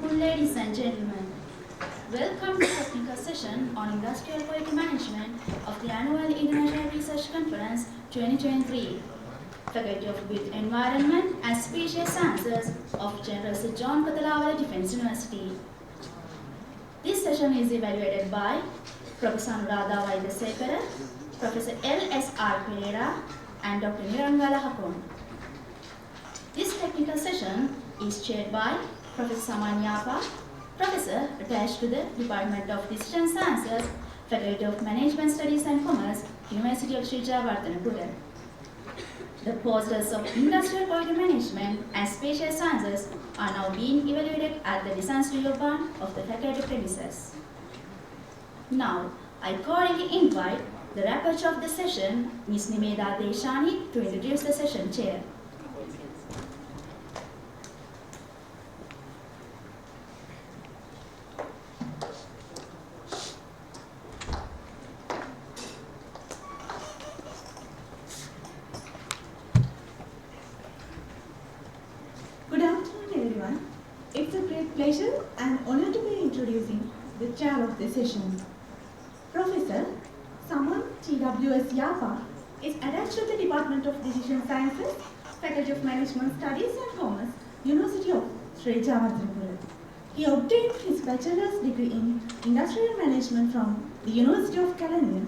Good ladies and gentlemen, welcome to the technical session on industrial quality management of the annual International Research Conference 2023. Faculty of Built Environment and Species Sciences of General Sir John Kathalawala Defence University. This session is evaluated by Professor Anuradha Wijesinghe, Professor L.S.R. Pereira, and Dr. Nirangala Hakon. This technical session is chaired by Professor Saman Yapa, Professor attached to the Department of Decision Sciences, Faculty of Management Studies and Commerce, University of Jayawardenapura. The posters of Industrial Quality Management and Spatial Sciences are now being evaluated at the Design Studio 1 of the faculty premises. Now, I cordially invite the rapporteur of the session, Ms. Nimeda Deshani, to introduce the session chair. Good afternoon, everyone. It's a great pleasure and honor to be introducing the chair of the session. Professor Saman TWS Yapa is attached to the Department of Decision Sciences, Faculty of Management Studies and Commerce, University of Jayawardenapura. He obtained his bachelor's degree in Industrial Management from the University of California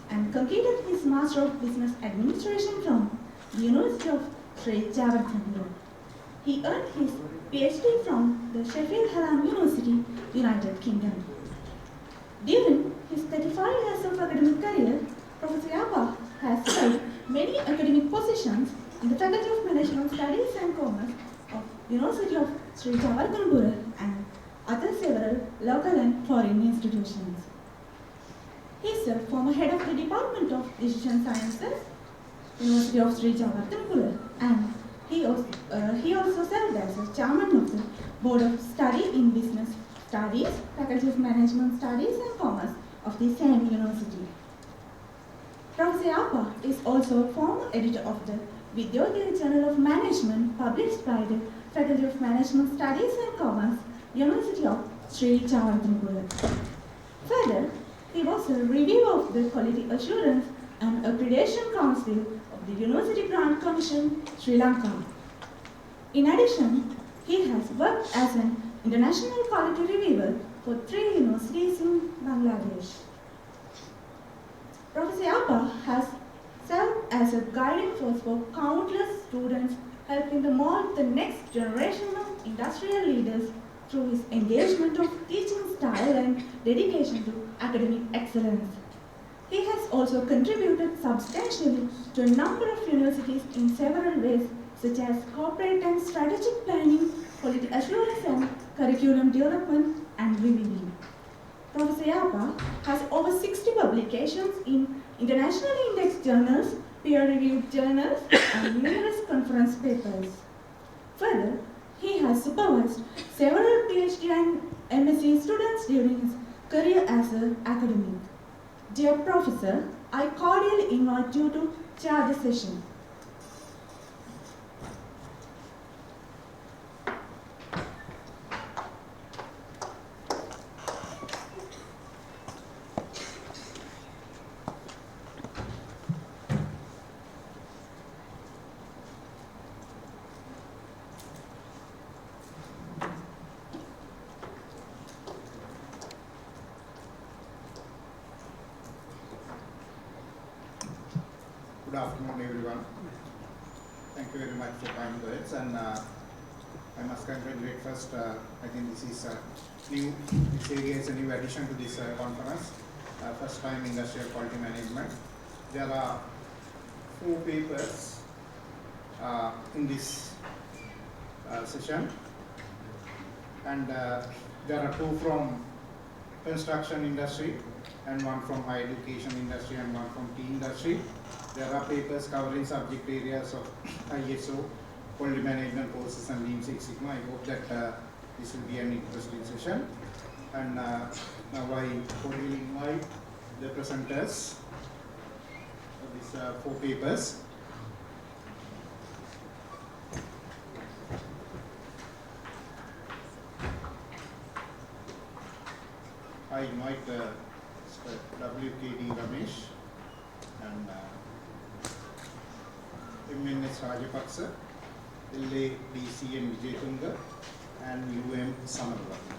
and completed his Master of Business Administration from the University of Jayawardenapura. He earned his PhD from the Sheffield Hallam University, United Kingdom. During his 35 years of academic career, Professor Yapa has held many academic positions in the Faculty of Management Studies and Commerce of University of Jayawardenapura and other several local and foreign institutions. He is the former head of the Department of Decision Sciences, University of Jayawardenapura, and he also served as the chairman of the Board of Study in Business Studies, Faculty of Management Studies and Commerce of the same university. Professor Yapa is also a former editor of the Vidyodaya Journal of Management published by the Faculty of Management Studies and Commerce, University of Jayawardenapura. Further, he was a reviewer of the Quality Assurance and Accreditation Council of the University Grant Commission, Sri Lanka. In addition, he has worked as an international quality reviewer for 3 universities in Bangladesh. Professor Yapa has served as a guiding force for countless students, helping to mold the next generation of industrial leaders through his engagement of teaching style and dedication to academic excellence. He has also contributed substantially to a number of universities in several ways, such as corporate and strategic planning, quality assurance and curriculum development and reviewing. Professor Yapa has over 60 publications in internationally indexed journals, peer-reviewed journals, and numerous conference papers. Further, he has supervised several PhD and MSc students during his career as an academic. Dear Professor, I cordially invite you to chair the session. Good afternoon, everyone. Thank you very much for coming to it. And I must congratulate first. I think this is new. This area is a new addition to this conference. First time industrial quality management. There are 4 papers in this session, and there are 2 from construction industry, and 1 from higher education industry, and 1 from tea industry. There are papers covering subject areas of ISO, quality management courses and Lean Six Sigma. I hope that this will be an interesting session. And now I cordially invite the presenters for these 4 papers. I invite WKD Ramesh and MLNH Rajapakshe, LADCN Wijesinghe, and Samararathne.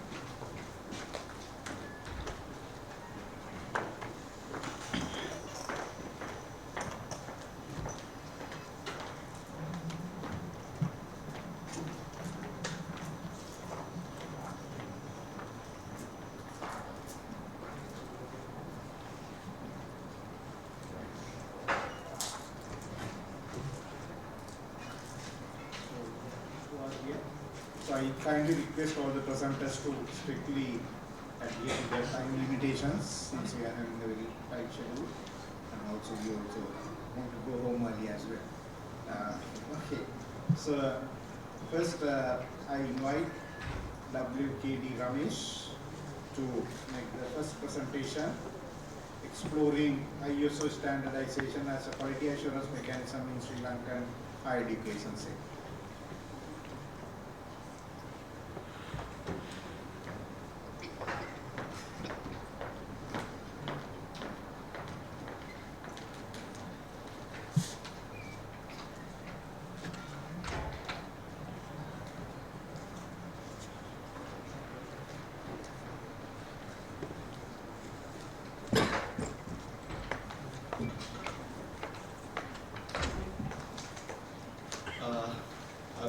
So I kindly request all the presenters to strictly adhere to their time limitations since we are having a very tight schedule, and also we also want to go home early as well. Okay, so first I invite WKD Ramesh to make the first presentation exploring ISO standardization as a quality assurance mechanism in Sri Lankan higher education sector.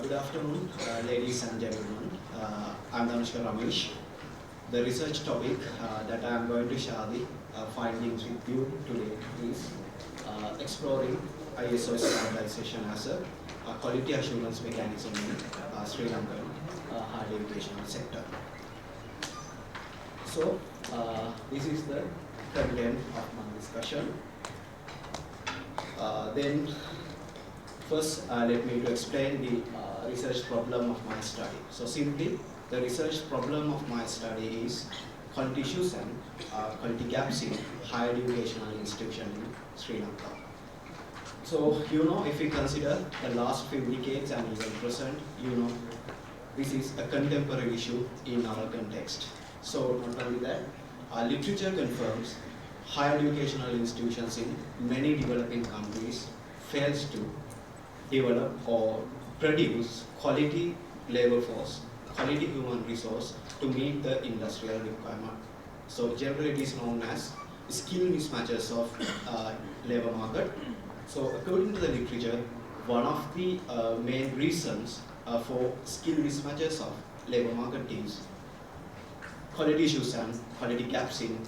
Good afternoon, ladies and gentlemen. I'm Ramesh. The research topic that I am going to share the findings with you today is exploring ISO standardization as a quality assurance mechanism in Sri Lankan higher educational sector. So, this is the content of my discussion. Then, first, let me to explain the research problem of my study. So simply, the research problem of my study is quality issues and quality gaps in higher educational institution in Sri Lanka. So, if we consider the last few decades and even present, this is a contemporary issue in our context. So, not only that, literature confirms higher educational institutions in many developing countries fails to develop or produce quality labor force, quality human resource to meet the industrial requirement. So generally it is known as skill mismatches of labor market. So according to the literature, one of the main reasons for skill mismatches of labor market is quality issues and quality gaps in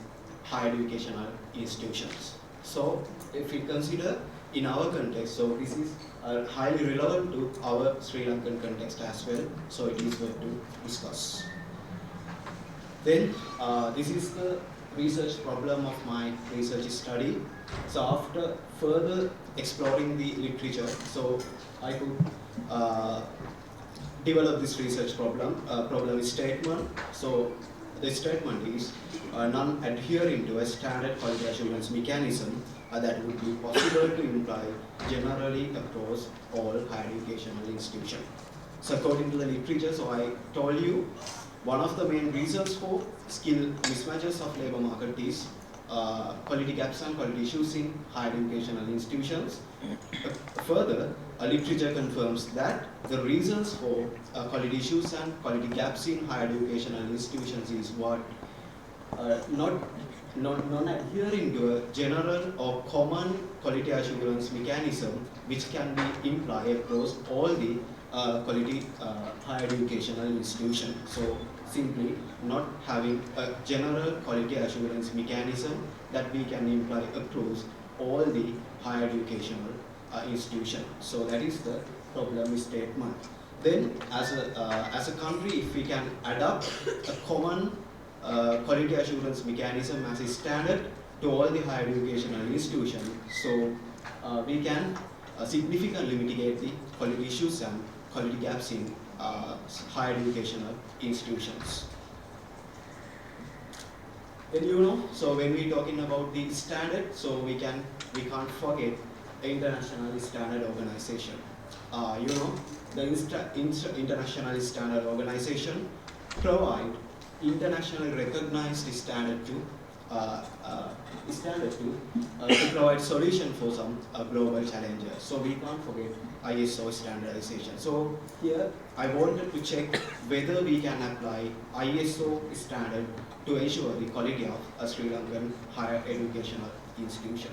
higher educational institutions. So if we consider in our context, so this is highly relevant to our Sri Lankan context as well, so it is worth to discuss. Then, this is the research problem of my research study. So after further exploring the literature, so I could develop this research problem statement. So the statement is none adhering to a standard quality assurance mechanism that would be possible to imply generally across all higher educational institutions. So according to the literature, so I told you one of the main reasons for skill mismatches of labor market is quality gaps and quality issues in higher educational institutions. Further, literature confirms that the reasons for quality issues and quality gaps in higher educational institutions is what not adhering to a general or common quality assurance mechanism which can be implied across all the quality higher educational institutions. So simply not having a general quality assurance mechanism that we can imply across all the higher educational institutions. So that is the problem statement. Then as a country, if we can adopt a common quality assurance mechanism as a standard to all the higher educational institutions, so we can significantly mitigate the quality issues and quality gaps in higher educational institutions. Then so when we talking about the standard, so we can't forget the international standard organization. The international standard organization provide internationally recognized standard to to provide solution for some global challenges. So we can't forget ISO standardization. So here I wanted to check whether we can apply ISO standard to ensure the quality of a Sri Lankan higher educational institution.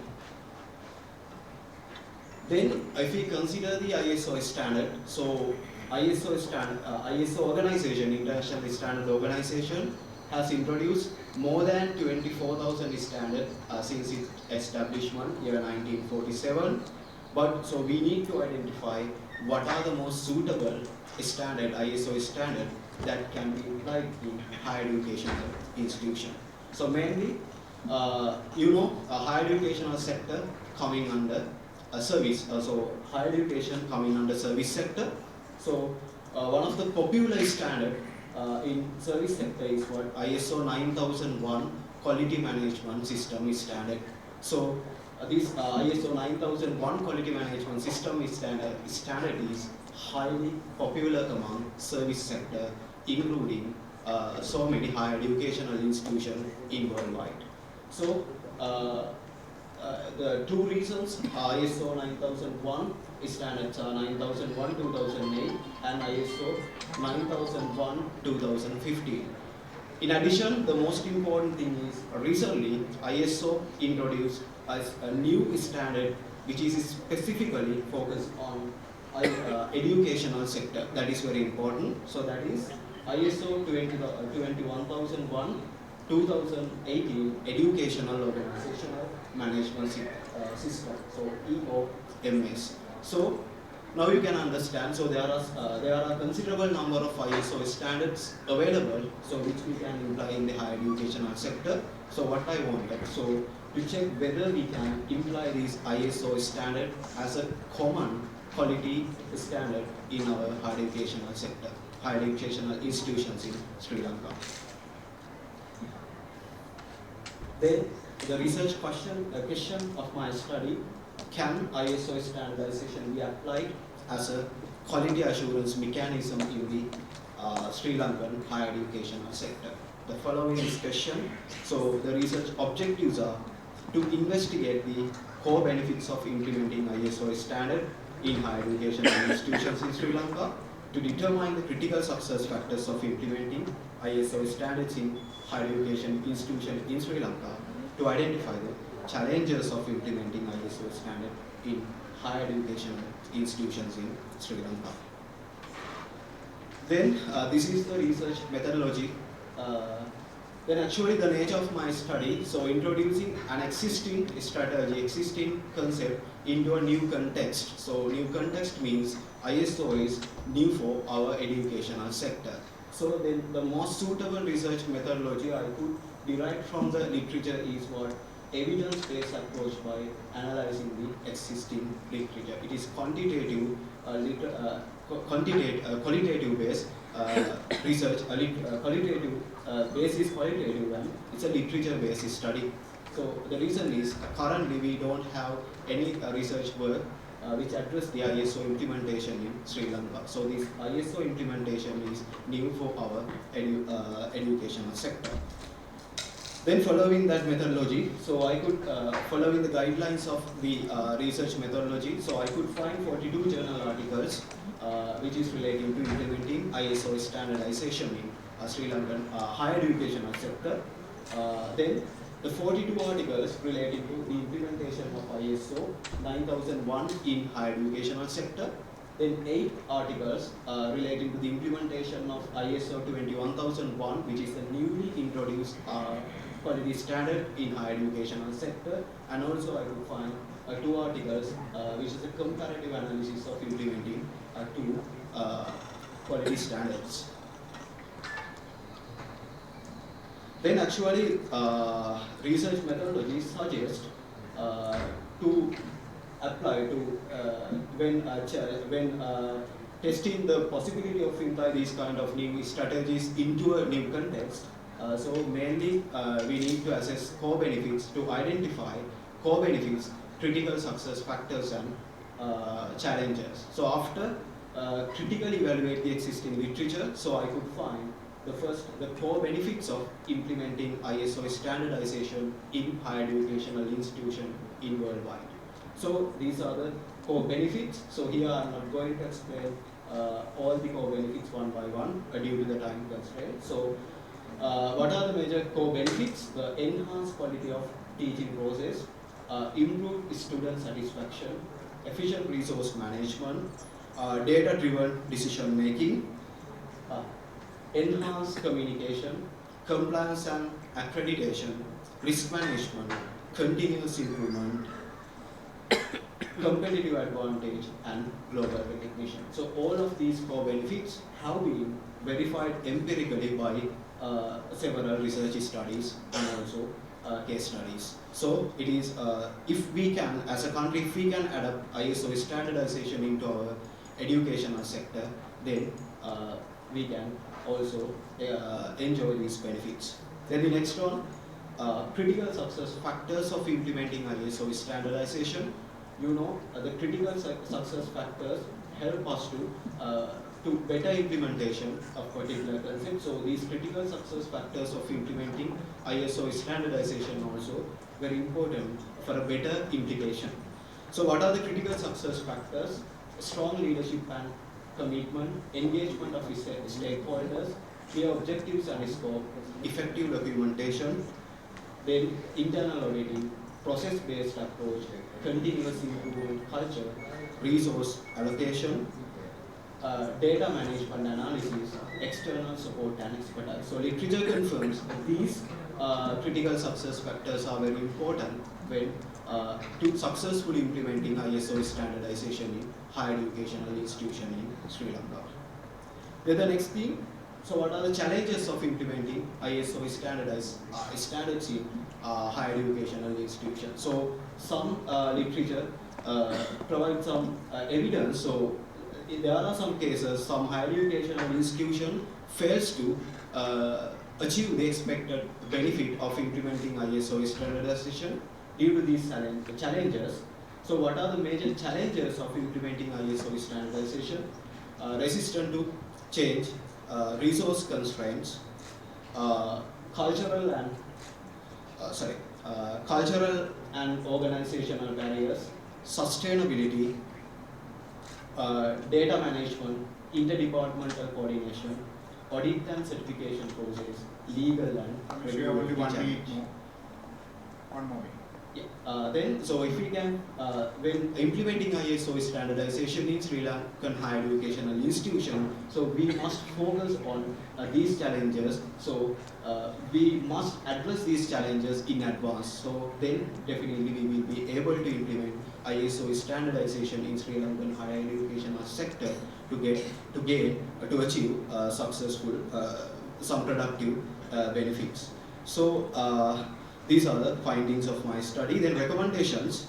Then if we consider the ISO standard, so ISO organization, International Standard Organization, has introduced more than 24,000 standards since its establishment, year 1947. But so we need to identify what are the most suitable standard, ISO standard, that can be applied in higher educational institution. So mainly, a higher educational sector coming under a service, so higher education coming under service sector. So one of the popular standard in service sector is what ISO 9001 quality management system is standard. So this ISO 9001 quality management system is standard is highly popular among service sector, including so many higher educational institutions in worldwide. So the two reasons ISO 9001 standards are 9001 2008 and ISO 9001 2015. In addition, the most important thing is recently ISO introduced as a new standard which is specifically focused on educational sector. That is very important. So that is ISO 21001 2018 Educational Organizational Management System, so EOMS. So now you can understand, so there are a considerable number of ISO standards available, so which we can imply in the higher educational sector. So what I wanted, so to check whether we can imply these ISO standard as a common quality standard in our higher educational sector, higher educational institutions in Sri Lanka. Then the research question of my study: can ISO standardization be applied as a quality assurance mechanism in the Sri Lankan higher educational sector? The following is question. So the research objectives are to investigate the core benefits of implementing ISO standard in higher educational institutions in Sri Lanka, to determine the critical success factors of implementing ISO standards in higher education institutions in Sri Lanka, to identify the challenges of implementing ISO standard in higher education institutions in Sri Lanka. Then this is the research methodology. Then actually the nature of my study, so introducing an existing strategy, existing concept into a new context. So new context means ISO is new for our educational sector. So then the most suitable research methodology I could derive from the literature is what evidence-based approach by analyzing the existing literature. It is quantitative, qualitative-based research, qualitative basis qualitative, and it's a literature-based study. So the reason is currently we don't have any research work which address the ISO implementation in Sri Lanka. So this ISO implementation is new for our educational sector. Then following that methodology, so I could, following the guidelines of the research methodology, so I could find 42 journal articles which is relating to implementing ISO standardization in Sri Lankan higher educational sector. Then the 42 articles relating to the implementation of ISO 9001 in higher educational sector. Then 8 articles relating to the implementation of ISO 21001, which is a newly introduced quality standard in higher educational sector. And also I could find 2 articles which is a comparative analysis of implementing 2 quality standards. Then actually research methodologies suggest to apply to when testing the possibility of imply these kind of new strategies into a new context. So mainly we need to assess core benefits, to identify core benefits, critical success factors, and challenges. So after critically evaluate the existing literature, so I could find the core benefits of implementing ISO standardization in higher educational institution in worldwide. So these are the core benefits. So here I'm not going to explain all the core benefits one by one due to the time constraint. So what are the major core benefits? The enhanced quality of teaching process, improved student satisfaction, efficient resource management, data-driven decision making, enhanced communication, compliance and accreditation, risk management, continuous improvement, competitive advantage, and global recognition. So all of these core benefits have been verified empirically by several research studies and also case studies. So it is, if we can, as a country, if we can adapt ISO standardization into our educational sector, then we can also enjoy these benefits. Then the next one, critical success factors of implementing ISO standardization. You know, the critical success factors help us to better implementation of particular concepts. So these critical success factors of implementing ISO standardization also very important for a better implication. So what are the critical success factors? Strong leadership and commitment, engagement of stakeholders, clear objectives and scope, effective documentation, then internal auditing, process-based approach, continuous improvement culture, resource allocation, data management analysis, external support and expertise. So literature confirms that these critical success factors are very important when to successfully implementing ISO standardization in higher educational institution in Sri Lanka. Then the next thing, so what are the challenges of implementing ISO standards in higher educational institutions? So some literature provides some evidence. So there are some cases, some higher educational institution fails to achieve the expected benefit of implementing ISO standardization due to these challenges. So what are the major challenges of implementing ISO standardization? Resistant to change, resource constraints, cultural and organizational barriers, sustainability, data management, interdepartmental coordination, audit and certification process, legal and regulatory challenges. One more. Yeah. Then, so if we can, when implementing ISO standardization in Sri Lankan higher educational institution, so we must focus on these challenges. So we must address these challenges in advance. So then definitely we will be able to implement ISO standardization in Sri Lankan higher educational sector to achieve successful, some productive benefits. So these are the findings of my study. Then recommendations.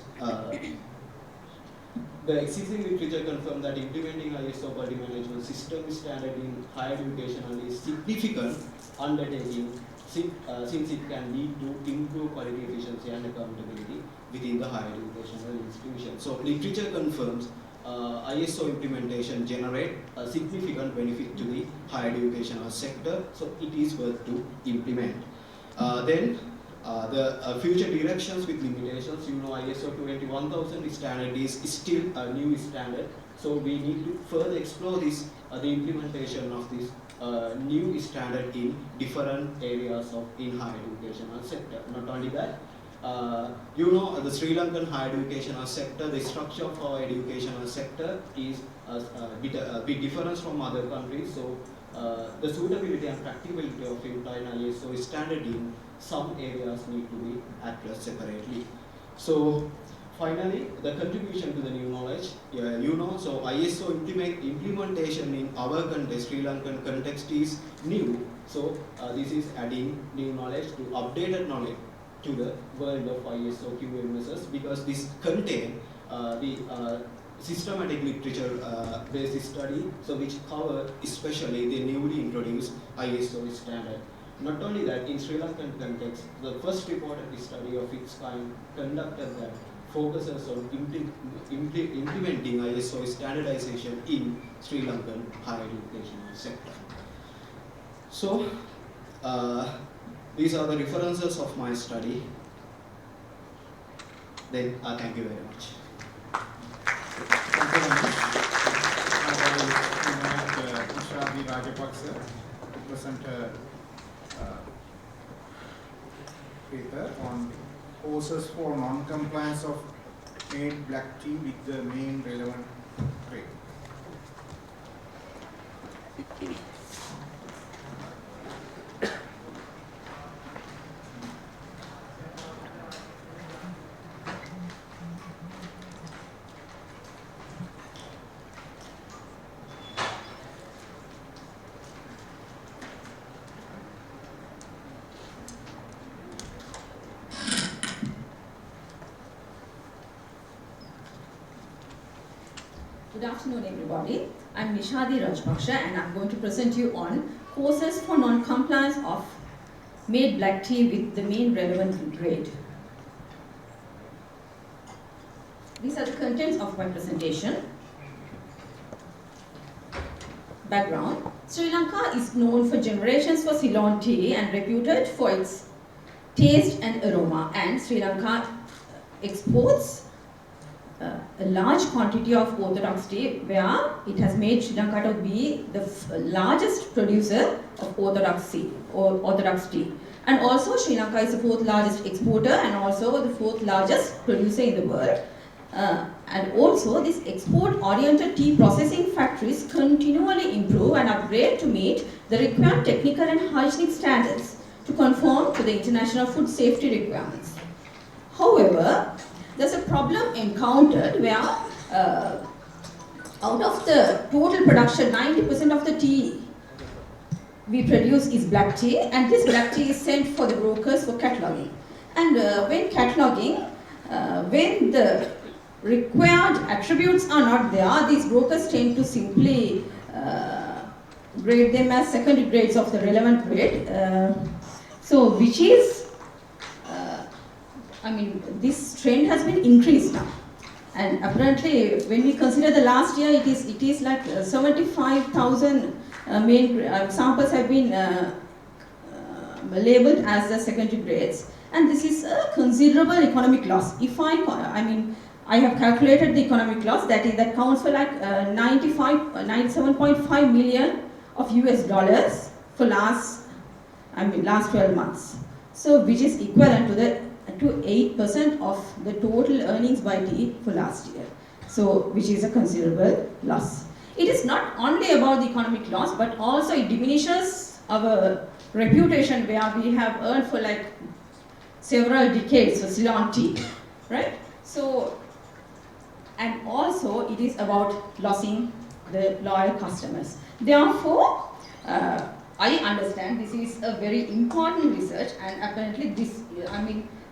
The existing literature confirmed that implementing ISO quality management system standard in higher education is significant undertaking since it can lead to improved quality efficiency and accountability within the higher educational institution. So literature confirms ISO implementation generate a significant benefit to the higher educational sector, so it is worth to implement. Then the future directions with limitations. You know, ISO 21000 standard is still a new standard, so we need to further explore this, the implementation of this new standard in different areas of in higher educational sector. Not only that, you know, the Sri Lankan higher educational sector, the structure of our educational sector is a bit different from other countries. So the suitability and practicability of implying ISO standard in some areas need to be addressed separately. So finally, the contribution to the new knowledge. You know, so ISO implementation in our context, Sri Lankan context is new. So this is adding new knowledge to updated knowledge to the world of ISO QMSS, because this contain the systematic literature based study, so which cover especially the newly introduced ISO standard. Not only that, in Sri Lankan context, the first reported study of its kind conducted that focuses on implementing ISO standardization in Sri Lankan higher education sector. So, these are the references of my study. Then, thank you very much. Thank you, Ramesh. Now I invite Mr. Rajapakshe to present a paper on causes for non-compliance of made black tea with the main relevant grade. Good afternoon, everybody. I'm Rajapakshe, and I'm going to present you on causes for non-compliance of made black tea with the main relevant grade. These are the contents of my presentation. Background: Sri Lanka is known for generations for Ceylon tea and reputed for its taste and aroma, and Sri Lanka exports a large quantity of orthodox tea, where it has made Sri Lanka to be the largest producer of orthodox tea. And also Sri Lanka is the fourth largest exporter and also the fourth largest producer in the world. And also these export-oriented tea processing factories continually improve and upgrade to meet the required technical and hygienic standards to conform to the international food safety requirements. However, there's a problem encountered where out of the total production, 90% of the tea we produce is black tea, and this black tea is sent for the brokers for cataloguing. And when cataloging, when the required attributes are not there, these brokers tend to simply grade them as secondary grades of the relevant grade. So which is this trend has been increased now, and apparently when we consider the last year, it is like 75,000 main samples have been labeled as the secondary grades, and this is a considerable economic loss. If I have calculated the economic loss, that counts for like 97.5 million of US dollars for last 12 months. So which is equivalent to 8% of the total earnings by tea for last year. So which is a considerable loss. It is not only about the economic loss, but also it diminishes our reputation, where we have earned for like several decades for Ceylon tea, right? So, and also it is about losing the loyal customers. Therefore, I understand this is a very important research, and apparently this,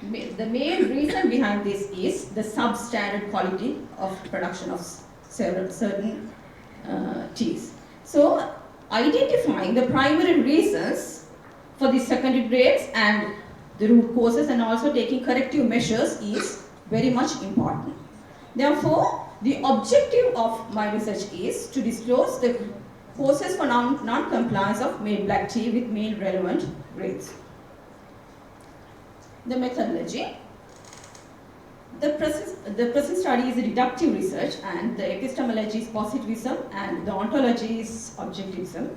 the main reason behind this is the substandard quality of production of certain teas. So, identifying the primary reasons for the secondary grades and the root causes, and also taking corrective measures, is very much important. Therefore, the objective of my research is to disclose the causes for non-compliance of made black tea with main relevant grades. The methodology. The present study is a deductive research, and the epistemology is positivism, and the ontology is objectivism.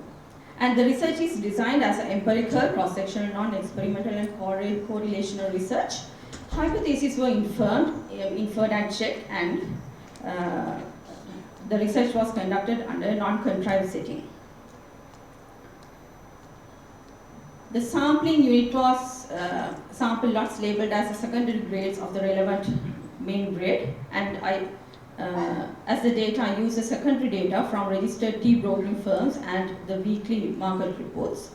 And the research is designed as an empirical, cross-sectional, non-experimental and correlational research. Hypotheses were inferred and checked, and the research was conducted under a non-contrived setting. The sampling unit was sample lots labeled as the secondary grades of the relevant main grade, and as the data, I use the secondary data from registered tea brokering firms and the weekly market reports.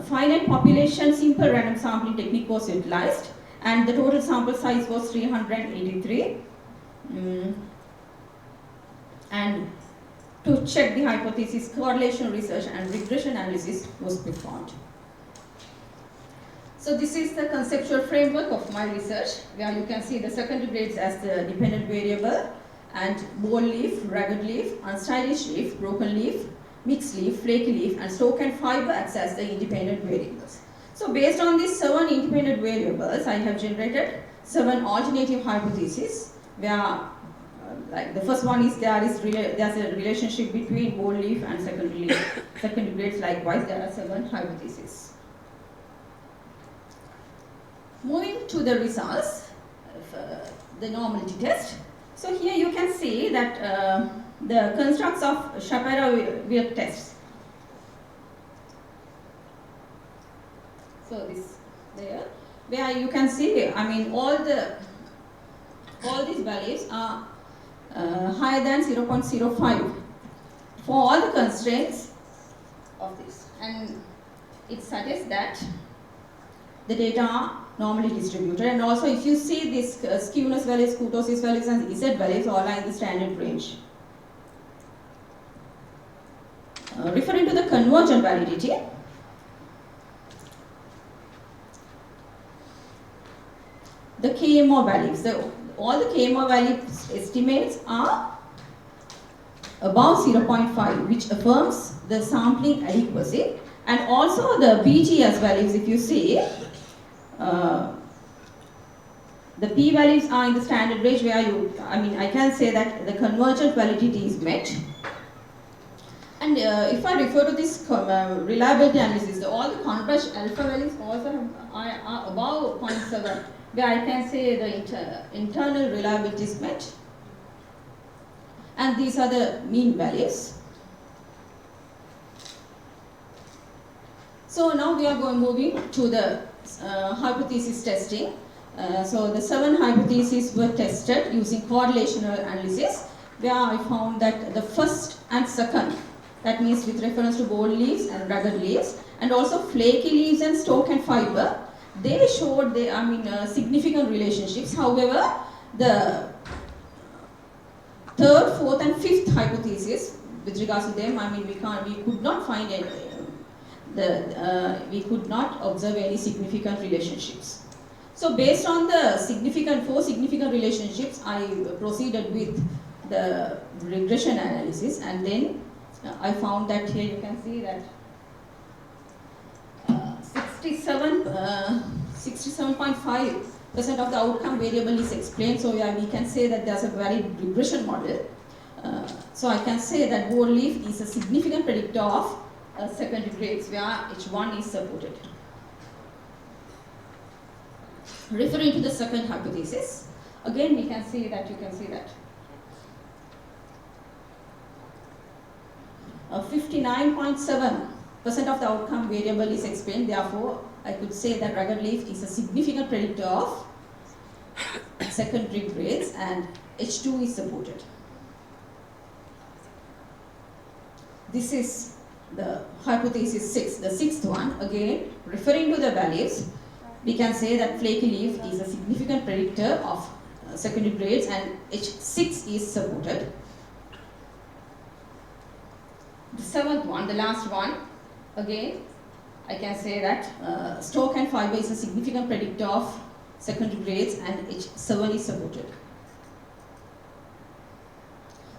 Finite population simple random sampling technique was utilized, and the total sample size was 383. And to check the hypothesis, correlation research and regression analysis was performed. So this is the conceptual framework of my research, where you can see the secondary grades as the dependent variable, and bold leaf, ragged leaf, unstylish leaf, broken leaf, mixed leaf, flaky leaf, and stalk and fiber acts as the independent variables. So based on these 7 independent variables, I have generated 7 alternative hypotheses where like the first one is there's a relationship between whole leaf and secondary grades. Likewise, there are 7 hypotheses. Moving to the results of the normality test. So here you can see that the constructs of Shapiro-Wilk tests. So this there, where you can see, I mean, all these values are higher than 0.05 for all the constraints of this, and it suggests that the data are normally distributed. And also, if you see this skewness values, kurtosis values, and Z values, all are in the standard range. Referring to the convergent validity, the KMO values, all the KMO value estimates are above 0.5, which affirms the sampling adequacy, and also the BGS values, if you see, the P values are in the standard range where I can say that the convergent validity is met. And if I refer to this reliability analysis, all the converged alpha values also are above 0.7, where I can say the internal reliability is met. And these are the mean values. So now we are moving to the hypothesis testing. So the 7 hypotheses were tested using correlational analysis, where I found that the first and second, that means with reference to bold leaves and rugged leaves, and also flaky leaves and stalk and fiber, they showed significant relationships. However, the third, fourth, and fifth hypothesis, with regards to them, we could not find any. We could not observe any significant relationships. So based on the 4 significant relationships, I proceeded with the regression analysis, and then I found that here you can see that 67.5% of the outcome variable is explained. So yeah, we can say that there's a varied regression model. So I can say that bold leaf is a significant predictor of secondary grades where H1 is supported. Referring to the second hypothesis, again we can see that 59.7% of the outcome variable is explained. Therefore, I could say that rugged leaf is a significant predictor of secondary grades and H2 is supported. This is the hypothesis 6, the 6th one. Again, referring to the values, we can say that flaky leaf is a significant predictor of secondary grades and H6 is supported. The 7th one, the last one, again, I can say that stalk and fiber is a significant predictor of secondary grades and H7 is supported.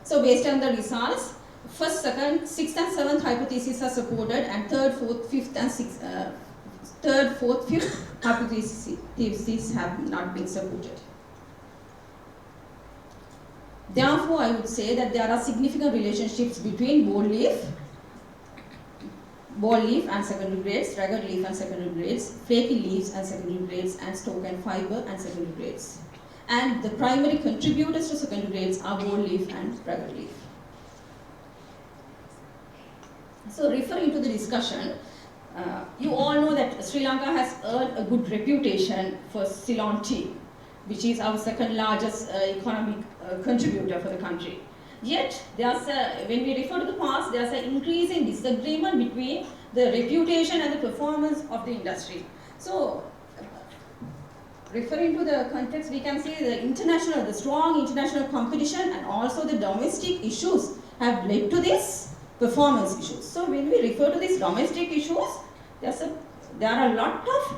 So based on the results, first, second, 6th and 7th hypotheses are supported, and 3rd, 4th, 5th and 6th, 3rd, 4th, 5th hypotheses have not been supported. Therefore, I would say that there are significant relationships between bold leaf and secondary grades, rugged leaf and secondary grades, flaky leaves and secondary grades, and stalk and fiber and secondary grades. And the primary contributors to secondary grades are bold leaf and rugged leaf. So referring to the discussion, you all know that Sri Lanka has earned a good reputation for Ceylon tea, which is our second largest economic contributor for the country. Yet, when we refer to the past, there's an increasing disagreement between the reputation and the performance of the industry. So, referring to the context, we can see the strong international competition and also the domestic issues have led to this performance issues. So, when we refer to these domestic issues, there are a lot of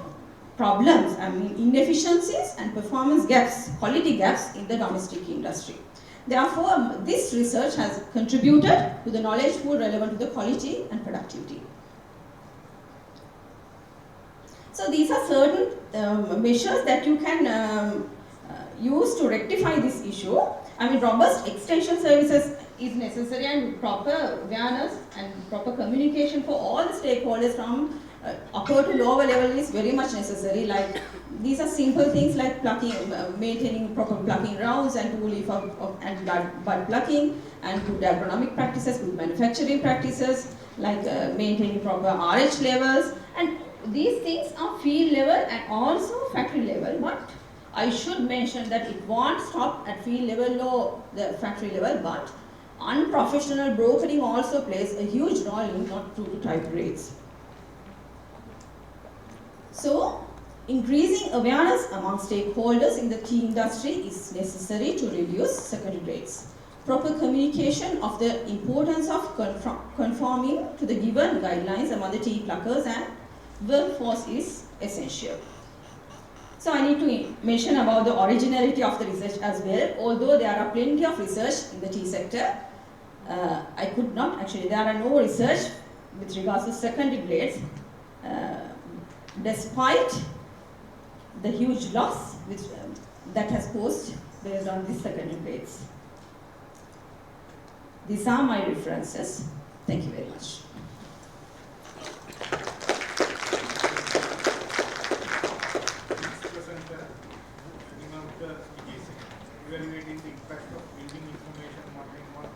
problems, inefficiencies and performance gaps, quality gaps in the domestic industry. Therefore, this research has contributed to the knowledge pool relevant to the quality and productivity. So these are certain measures that you can use to rectify this issue. I mean, robust extension services is necessary, and proper awareness and proper communication for all the stakeholders from upper to lower level is very much necessary. Like, these are simple things like plucking, maintaining proper plucking rounds and tool and bud plucking, and good agronomic practices, good manufacturing practices, like maintaining proper RH levels. And these things are field level and also factory level, but I should mention that it won't stop at field level or the factory level, but unprofessional brokering also plays a huge role in not to type grades. So, increasing awareness among stakeholders in the tea industry is necessary to reduce secondary grades. Proper communication of the importance of conforming to the given guidelines among the tea pluckers and workforce is essential. So I need to mention about the originality of the research as well. Although there are plenty of research in the tea sector, there are no research with regards to secondary grades, despite the huge loss which that has caused based on these secondary grades. These are my references. Thank you very much. Evaluating the impact of building information modeling on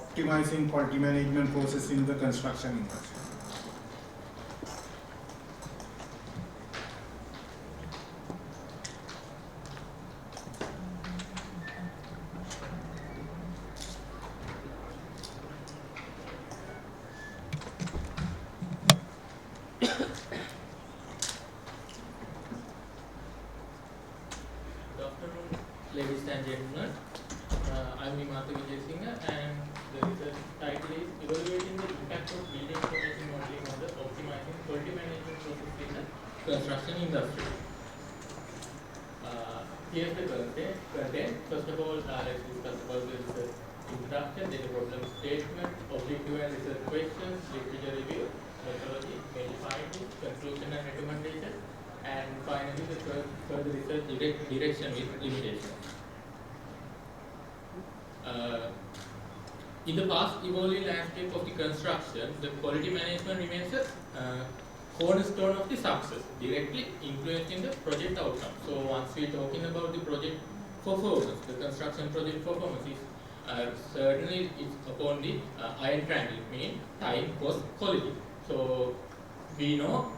optimizing quality management process in the construction industry. Ladies and gentlemen, I'm Wijesinghe, and the research title is Evaluating the Impact of Building Information Modeling on the Optimizing Quality Management Process in the Construction Industry. Here's the content. First of all, let's discuss about the research introduction, then the problem statement, objective and research questions, literature review, methodology, main findings, conclusion and recommendation, and finally the further research direction with limitation. In the fast evolving landscape of the construction, the quality management remains a cornerstone of the success, directly influencing the project outcome. So once we're talking about the project performance, the construction project performance is certainly it's upon the iron triangle, meaning time, cost, quality. So we know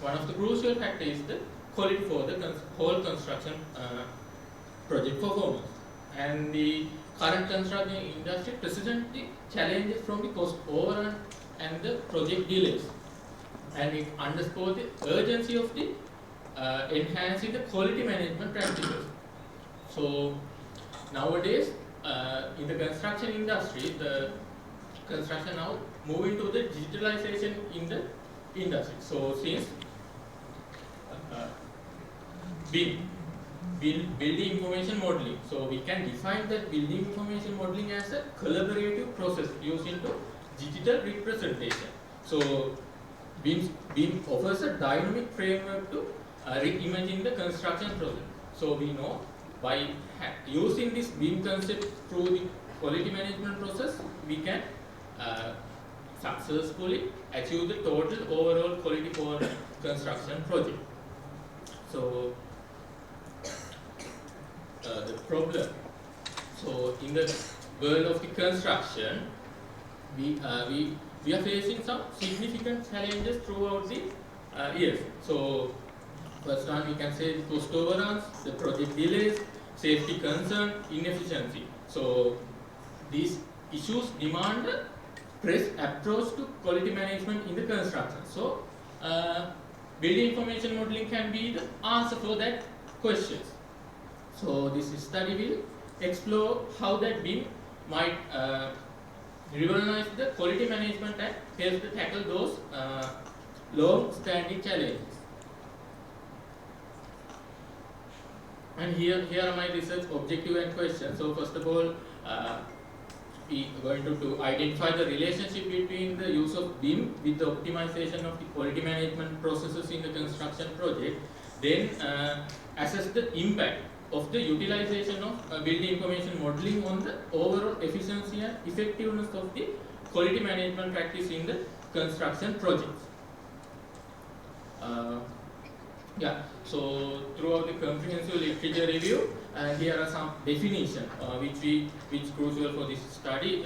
one of the crucial factors is the quality for the whole construction project performance. And the current construction industry presents the challenges from the cost overrun and the project delays. And it underscores the urgency of the enhancing the quality management practices. So nowadays, in the construction industry, the construction now moving to the digitalization in the industry. So since building information modeling, so we can define that building information modeling as a collaborative process used into digital representation. So BIM offers a dynamic framework to reimagine the construction process. So we know by using this BIM concept through the quality management process, we can successfully achieve the total overall quality for the construction project. So the problem. So in the world of the construction, we are facing some significant challenges throughout the years. So first one we can say the cost overruns, the project delays, safety concern, inefficiency. So these issues demand a fresh approach to quality management in the construction. So building information modeling can be the answer for that questions. So this study will explore how that BIM might revolutionize the quality management and help to tackle those long-standing challenges. And here are my research objective and questions. So first of all, we are going to identify the relationship between the use of BIM with the optimization of the quality management processes in the construction project, then assess the impact of the utilization of building information modeling on the overall efficiency and effectiveness of the quality management practice in the construction projects. So throughout the comprehensive literature review, here are some definitions which crucial for this study.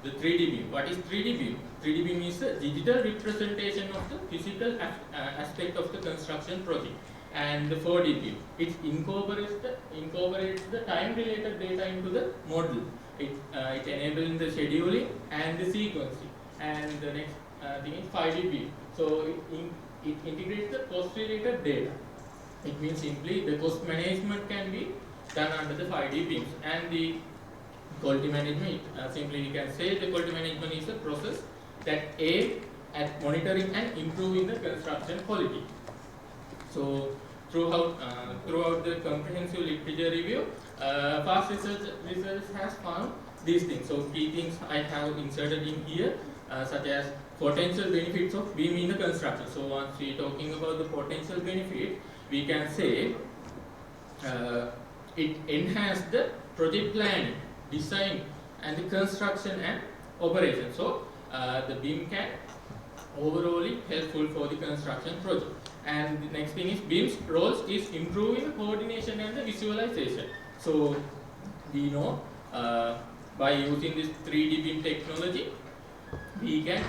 The 3D BIM. What is 3D BIM? 3D BIM is a digital representation of the physical aspect of the construction project. And the 4D BIM, it incorporates the time-related data into the model. It enables the scheduling and the sequencing. And the next thing is 5D BIM. So it integrates the cost-related data. It means simply the cost management can be done under the 5D BIMs. And the quality management, simply we can say the quality management is a process that aims at monitoring and improving the construction quality. So throughout the comprehensive literature review, past research has found these things. So key things I have inserted in here, such as potential benefits of BIM in the construction. So once we are talking about the potential benefit, we can say it enhances the project planning, design, and the construction and operation. So the BIM can overall helpful for the construction project. And the next thing is BIM's roles is improving the coordination and the visualization. So we know by using this 3D BIM technology, we can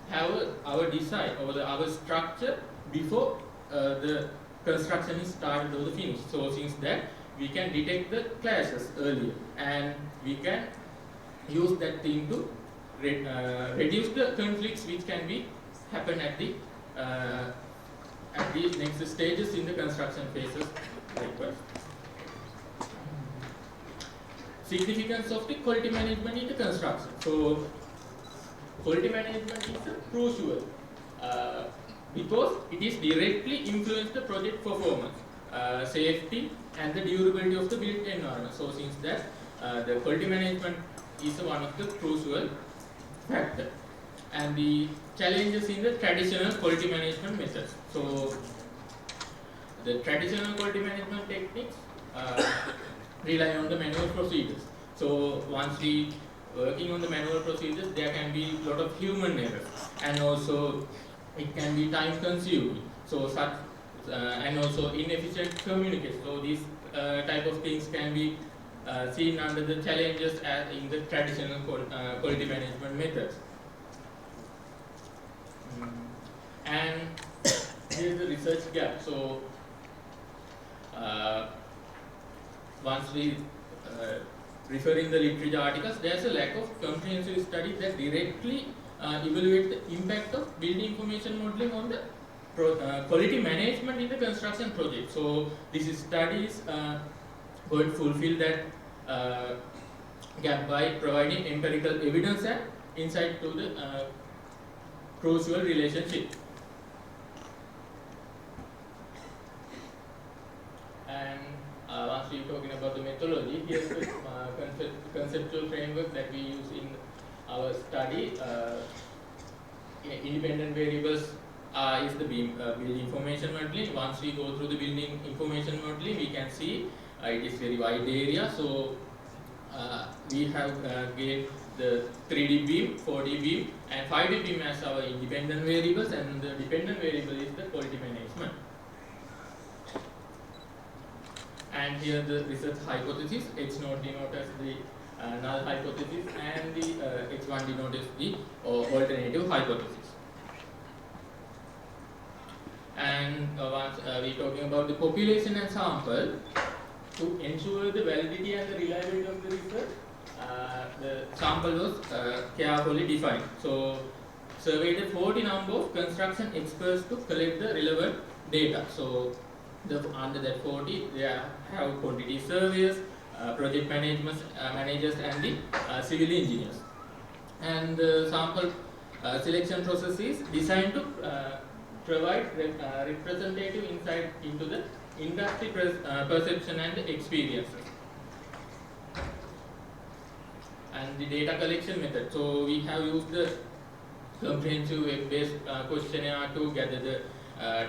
have our design or our structure before the construction is started or the finished. So since that, we can detect the clashes earlier, and we can use that thing to reduce the conflicts which can be happen at the next stages in the construction phases. Likewise, significance of the quality management in the construction. So quality management is crucial because it is directly influence the project performance, safety, and the durability of the built environment. So since that, the quality management is one of the crucial factor. And the challenges in the traditional quality management methods. So the traditional quality management techniques rely on the manual procedures. So once we working on the manual procedures, there can be a lot of human errors, and also it can be time consuming. So such and also inefficient communication. So these type of things can be seen under the challenges as in the traditional quality management methods. And here is the research gap. So once we referring the literature articles, there is a lack of comprehensive study that directly evaluate the impact of building information modeling on the quality management in the construction project. So this study is going to fulfill that gap by providing empirical evidence and insight to the crucial relationship. And once we are talking about the methodology, here is the conceptual framework that we use in our study. Independent variables is the building information modeling. Once we go through the building information modeling, we can see it is very wide area. So we have gained the 3D BIM, 4D BIM, and 5D BIM as our independent variables, and the dependent variable is the quality management. And here the research hypothesis, H0 denotes as the null hypothesis, and the H1 denotes the alternative hypothesis. And once we are talking about the population and sample, to ensure the validity and the reliability of the research, the sample was carefully defined. So surveyed a 40 number of construction experts to collect the relevant data. So under that 40, they have quantity surveyors, project managers, and the civil engineers. And the sample selection process is designed to provide representative insight into the industry perception and experiences. and the data collection method. So we have used the comprehensive web-based questionnaire to gather the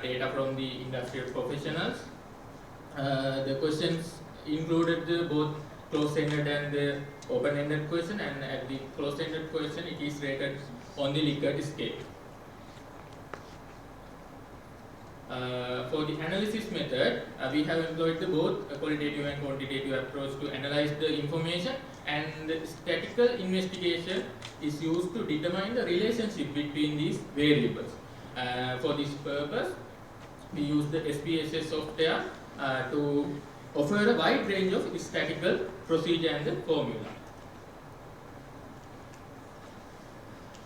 data from the industrial professionals. The questions included both closed-ended and the open-ended question, and at the closed-ended question it is rated on the Likert scale. For the analysis method, we have employed both a qualitative and quantitative approach to analyze the information, and the statistical investigation is used to determine the relationship between these variables. For this purpose, we use the SPATIal software to offer a wide range of statistical procedure and the formula.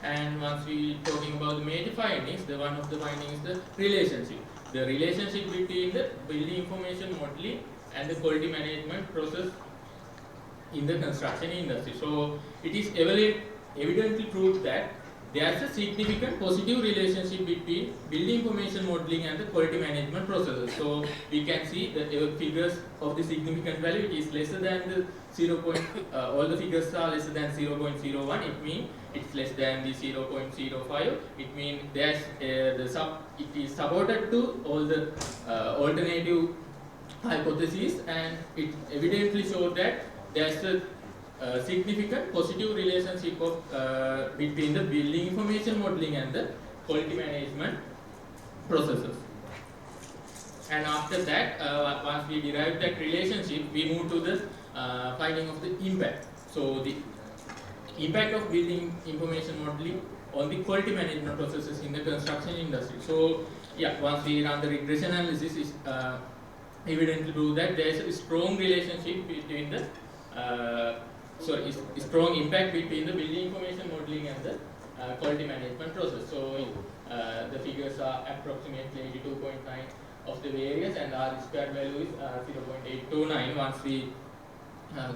And once we talking about the major findings, one of the findings is the relationship. The relationship between the building information modeling and the quality management process in the construction industry. So it is evidently proved that there is a significant positive relationship between building information modeling and the quality management processes. So we can see the figures of the significant value. It is lesser than the 0. All the figures are lesser than 0.01. It means it's less than the 0.05. It means there's it is supported to all the alternative hypotheses, and it evidently showed that there's a significant positive relationship of between the building information modeling and the quality management processes. And after that, once we derive that relationship, we move to the finding of the impact. So the impact of building information modeling on the quality management processes in the construction industry. So yeah, once we run the regression analysis, is evidently prove that there is a strong relationship between the strong impact between the building information modeling and the quality management process. So the figures are approximately 82.9 of the variance, and R square value is 0.829 once we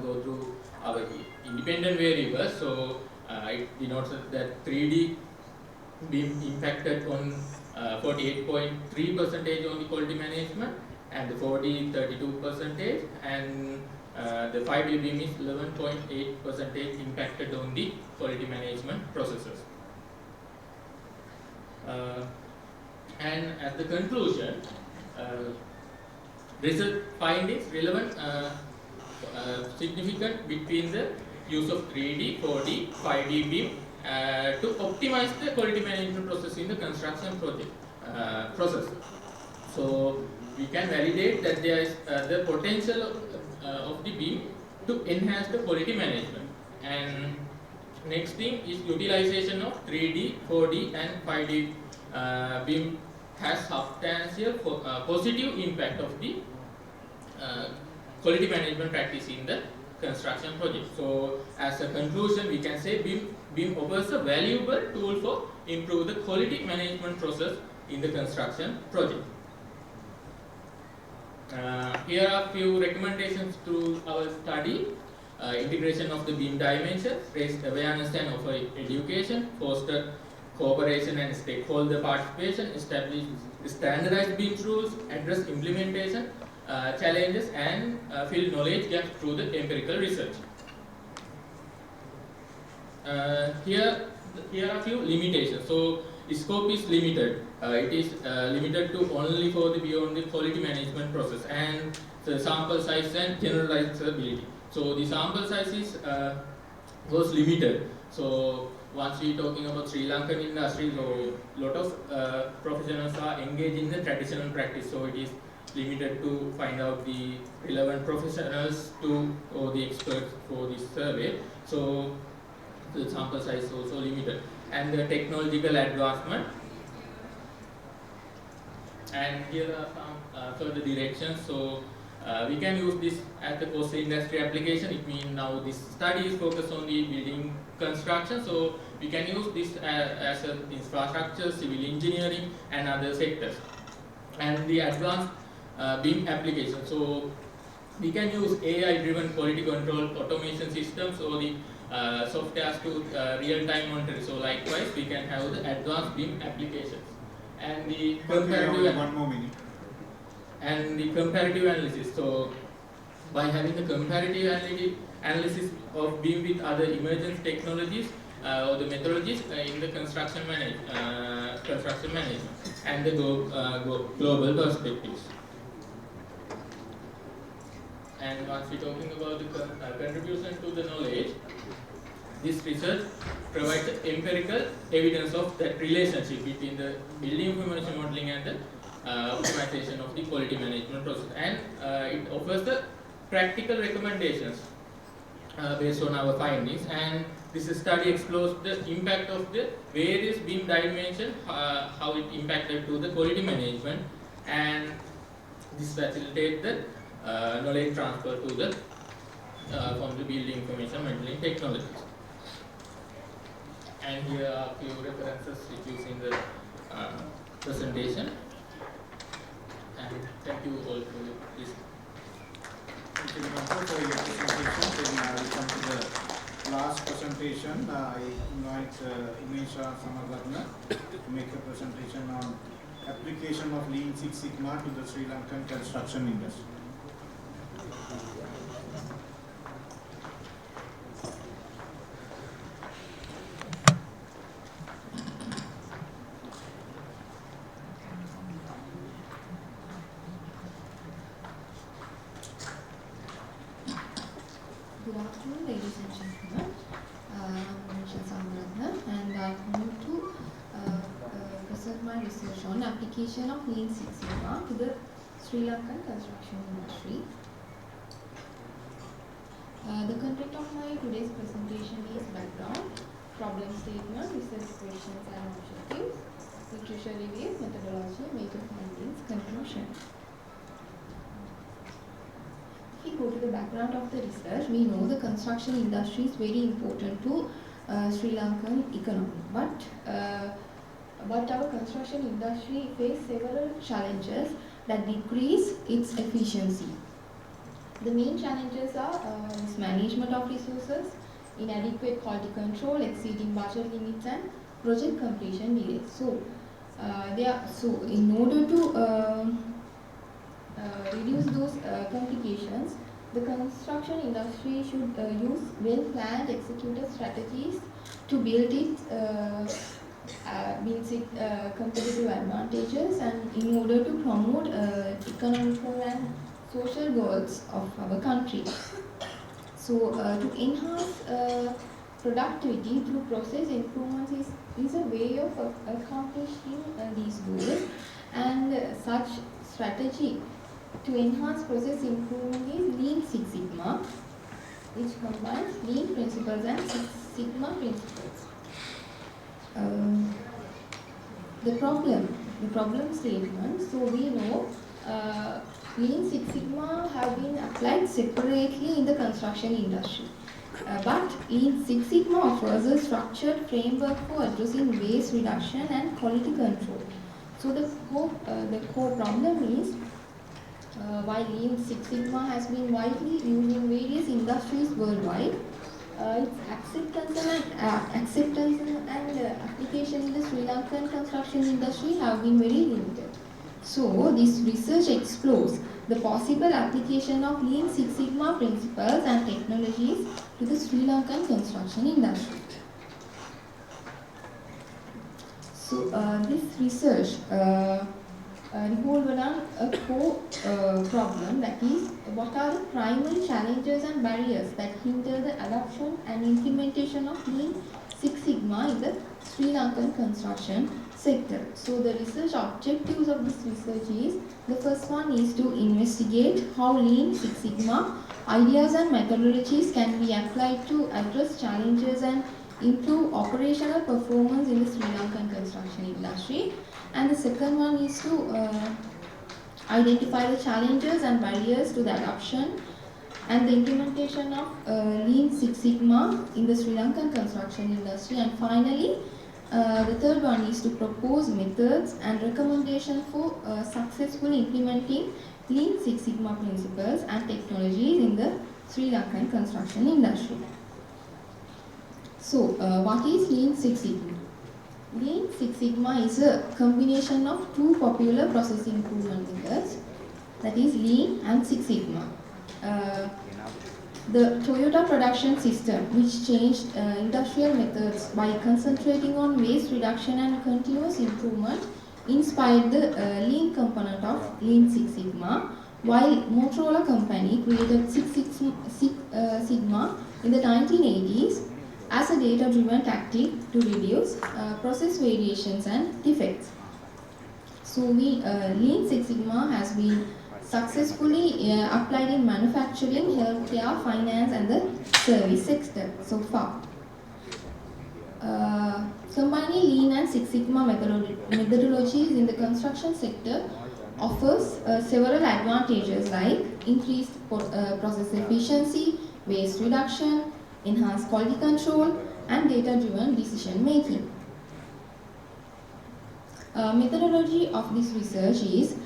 go through our independent variables. So it denotes that 3D being impacted on 48.3% on the quality management, and the 4D 32%, and the 5D beam is 11.8% impacted on the quality management processes. And at the conclusion, result findings relevant significant between the use of 3D, 4D, 5D beam to optimize the quality management process in the construction project process. So we can validate that there is the potential of the beam to enhance the quality management. And next thing is utilization of 3D, 4D and 5D beam has substantial positive impact of the quality management practice in the construction project. So as a conclusion, we can say beam offers a valuable tool for improve the quality management process in the construction project. Here are a few recommendations to our study. Integration of the beam dimensions, raise awareness and offer education, foster cooperation and stakeholder participation, establish standardized beam rules, address implementation challenges, and fill knowledge gaps through the empirical research. Here are a few limitations. So scope is limited. It is limited to only for the beyond the quality management process, and the sample size and generalizability. So the sample size is was limited. So once we talking about Sri Lankan industry, so lot of professionals are engaged in the traditional practice. So it is limited to find out the relevant professionals to or the experts for this survey. So the sample size is also limited, and the technological advancement. And here are some further directions. So we can use this as the post industry application. It means now this study is focused on the building construction. So we can use this as an infrastructure, civil engineering, and other sectors. And the advanced beam application. So we can use AI-driven quality control automation systems or the softwares to real-time monitoring. So likewise, we can have the advanced beam applications. And the comparative analysis. So by having the comparative analysis of beam with other emerging technologies or the methodologies in the construction management and the global perspectives. And once we're talking about the contribution to the knowledge, this research provides empirical evidence of that relationship between the building information modeling and the optimization of the quality management process. And it offers the practical recommendations based on our findings. And this study explores the impact of the various beam dimensions, how it impacted to the quality management, and this facilitates the knowledge transfer to the from the building information modeling technologies. And here are a few references which is in the presentation. And thank you all for this. Thank you very much for your presentation. Then we come to the last presentation. I invite Samararathne to make a presentation on application of Lean Six Sigma to the Sri Lankan construction industry. Good afternoon, ladies and gentlemen. I'm Samararathne, and I'm going to present my research on application of Lean Six Sigma to the Sri Lankan construction industry. The content of my today's presentation is background, problem statement, research questions and objectives, literature review, methodology, major findings, conclusion. If we go to the background of the research, we know the construction industry is very important to Sri Lankan economy. But our construction industry faces several challenges that decrease its efficiency. The main challenges are mismanagement of resources, inadequate quality control, exceeding budget limits, and project completion delays. So, in order to reduce those complications, the construction industry should use well-planned, executed strategies to build its competitive advantages, and in order to promote economical and social goals of our country. So, to enhance productivity through process improvements is a way of accomplishing these goals, and such strategy to enhance process improvement is Lean Six Sigma, which combines Lean principles and Six Sigma principles. The problem statement. So we know Lean Six Sigma have been applied separately in the construction industry. But Lean Six Sigma offers a structured framework for addressing waste reduction and quality control. So the core problem is while Lean Six Sigma has been widely used in various industries worldwide, its acceptance and application in the Sri Lankan construction industry have been very limited. So this research explores the possible application of Lean Six Sigma principles and technologies to the Sri Lankan construction industry. So this research revolved around a core problem, that is, what are the primary challenges and barriers that hinder the adoption and implementation of Lean Six Sigma in the Sri Lankan construction sector. So the research objectives of this research is, the first one is to investigate how Lean Six Sigma ideas and methodologies can be applied to address challenges and improve operational performance in the Sri Lankan construction industry. And the second one is to identify the challenges and barriers to the adoption and the implementation of Lean Six Sigma in the Sri Lankan construction industry. And finally, the third one is to propose methods and recommendations for successfully implementing Lean Six Sigma principles and technologies in the Sri Lankan construction industry. So, what is Lean Six Sigma? Lean Six Sigma is a combination of two popular process improvement methods, that is Lean and Six Sigma. The Toyota production system, which changed industrial methods by concentrating on waste reduction and continuous improvement, inspired the lean component of Lean Six Sigma, while Motorola company created Sigma in the 1980s as a data-driven tactic to reduce process variations and defects. So Lean Six Sigma has been successfully applied in manufacturing, healthcare, finance and the service sector so far. Combining Lean and Six Sigma methodologies in the construction sector offers several advantages like increased process efficiency, waste reduction, enhanced quality control and data-driven decision making. Methodology of this research is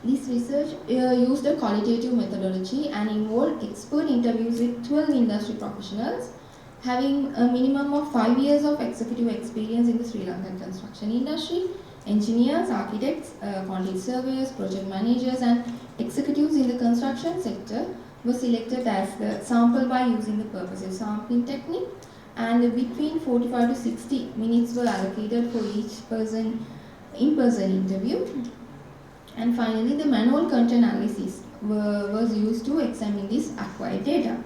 used a qualitative methodology and involved expert interviews with 12 industry professionals having a minimum of 5 years of executive experience in the Sri Lankan construction industry. Engineers, architects, quantity surveyors, project managers and executives in the construction sector were selected as the sample by using the purposive sampling technique, and between 45 to 60 minutes were allocated for each in-person interview. And finally, the manual content analysis was used to examine this acquired data.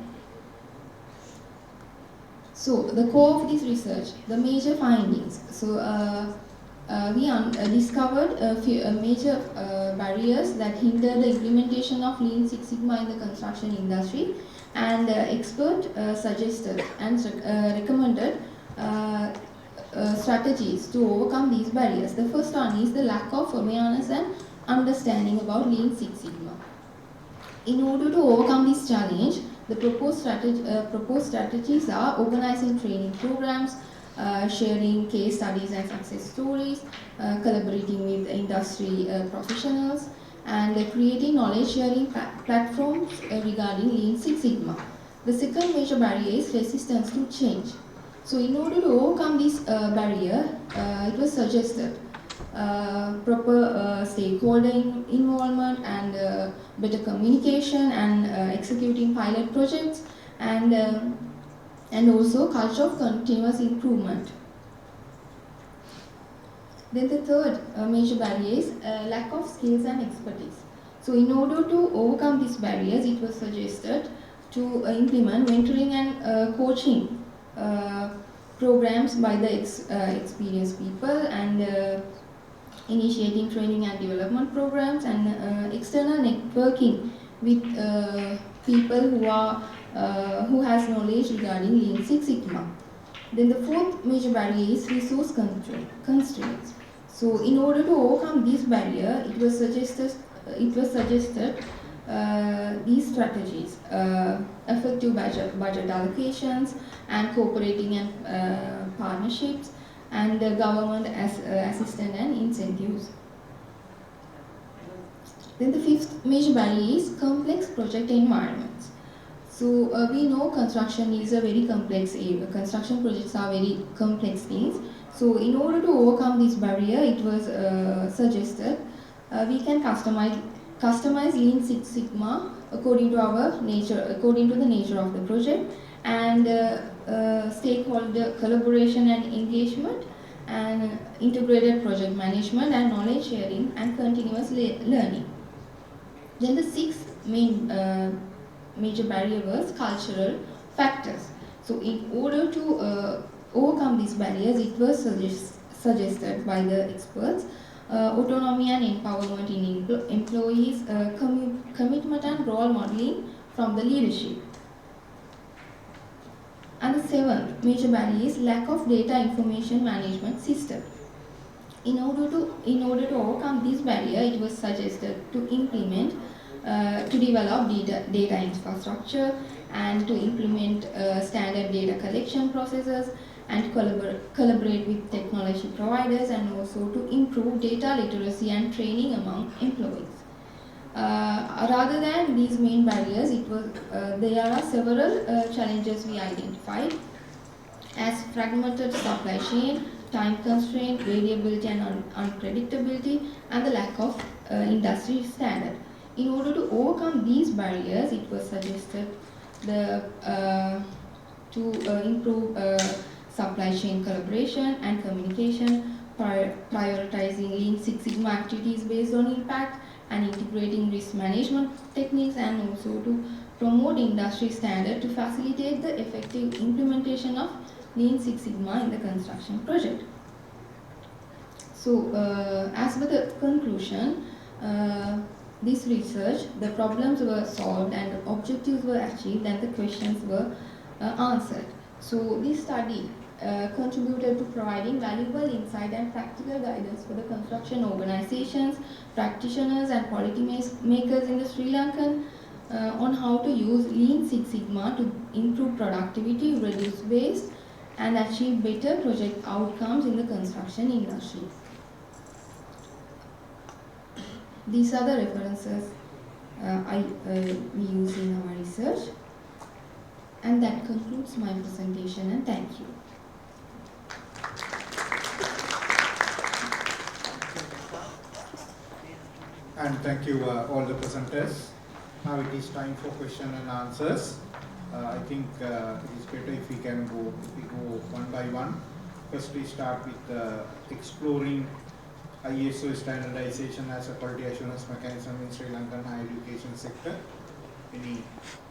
So, the core of this research, the major findings. So, we discovered a few major barriers that hinder the implementation of Lean Six Sigma in the construction industry, and expert suggested and recommended strategies to overcome these barriers. The first one is the lack of awareness and understanding about Lean Six Sigma. In order to overcome this challenge, the proposed strategies are organizing training programs, sharing case studies and success stories, collaborating with industry professionals, and creating knowledge sharing platforms regarding Lean Six Sigma. The second major barrier is resistance to change. So in order to overcome this barrier, it was suggested proper stakeholder involvement and better communication and executing pilot projects, and also culture of continuous improvement. Then the third major barrier is lack of skills and expertise. So in order to overcome these barriers, it was suggested to implement mentoring and coaching programs by the experienced people, and initiating training and development programs, and external networking with people who has knowledge regarding Lean Six Sigma. Then the fourth major barrier is resource constraints. So in order to overcome this barrier, it was suggested these strategies: effective budget allocations and cooperating and partnerships, and government assistance and incentives. Then the fifth major barrier is complex project environments. So we know construction is a very complex area. Construction projects are very complex things. So in order to overcome this barrier, it was suggested we can customize Lean Six Sigma according to the nature of the project, and stakeholder collaboration and engagement, and integrated project management and knowledge sharing and continuous learning. Then the sixth main major barrier was cultural factors. So in order to overcome these barriers, it was suggested by the experts autonomy and empowerment in employees, commitment and role modeling from the leadership. And the seventh major barrier is lack of data information management system. In order to overcome this barrier, it was suggested to develop data infrastructure, and to implement standard data collection processes, and collaborate with technology providers, and also to improve data literacy and training among employees. Rather than these main barriers, there are several challenges we identified as fragmented supply chain, time constraint, variability and unpredictability, and the lack of industry standard. In order to overcome these barriers, it was suggested to improve supply chain collaboration and communication, prioritizing Lean Six Sigma activities based on impact, and integrating risk management techniques, and also to promote industry standard to facilitate the effective implementation of Lean Six Sigma in the construction project. So, as per the conclusion, this research, the problems were solved and the objectives were achieved and the questions were answered. So, this study contributed to providing valuable insight and practical guidance for the construction organizations, practitioners and policy makers in the Sri Lankan on how to use Lean Six Sigma to improve productivity, reduce waste and achieve better project outcomes in the construction industry. These are the references we use in our research, and that concludes my presentation, and thank you. And thank you all the presenters. Now it is time for question and answers. I think it is better if we go one by one. First we start with exploring ISO standardization as a quality assurance mechanism in Sri Lankan higher education sector. Any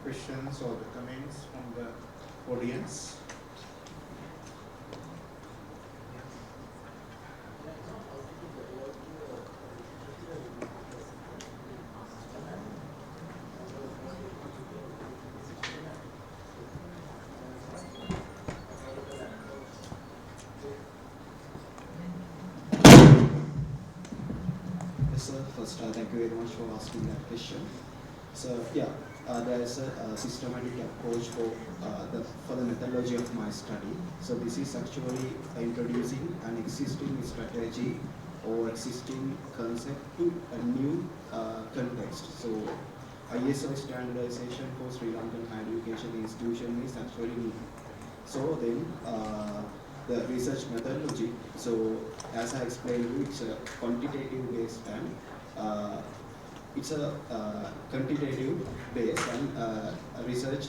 questions or the comments from the audience? First, thank you very much for asking that question. So, yeah, there is a systematic approach for the methodology of my study. So, this is actually introducing an existing strategy or existing concept to a new context. So, ISO standardization for Sri Lankan higher education institution is actually new. So, then the research methodology. So, as I explained, it's a quantitative based and it's a quantitative based and research,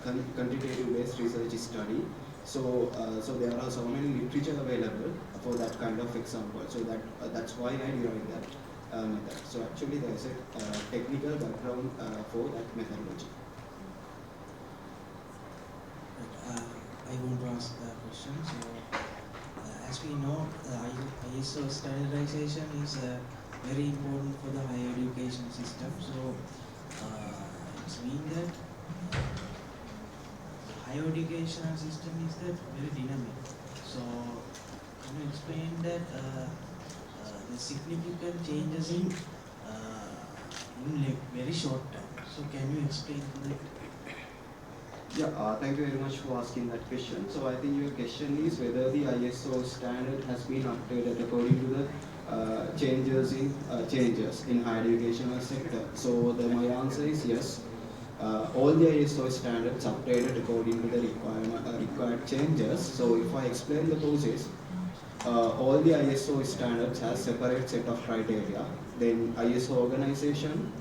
quantitative based research study. So, so there are so many literature available for that kind of example. So that's why I derived that method. So actually, there is a technical background for that methodology. I want to ask a question. So, as we know, ISO standardization is very important for the higher education system. So, it's mean that higher education system is that very dynamic. So, can you explain that the significant changes in very short time? So, can you explain that? Yeah, thank you very much for asking that question. So I think your question is whether the ISO standard has been updated according to the changes in higher educational sector. So my answer is yes. All the ISO standards updated according to the required changes. So if I explain the process, all the ISO standards has separate set of criteria. Then ISO organization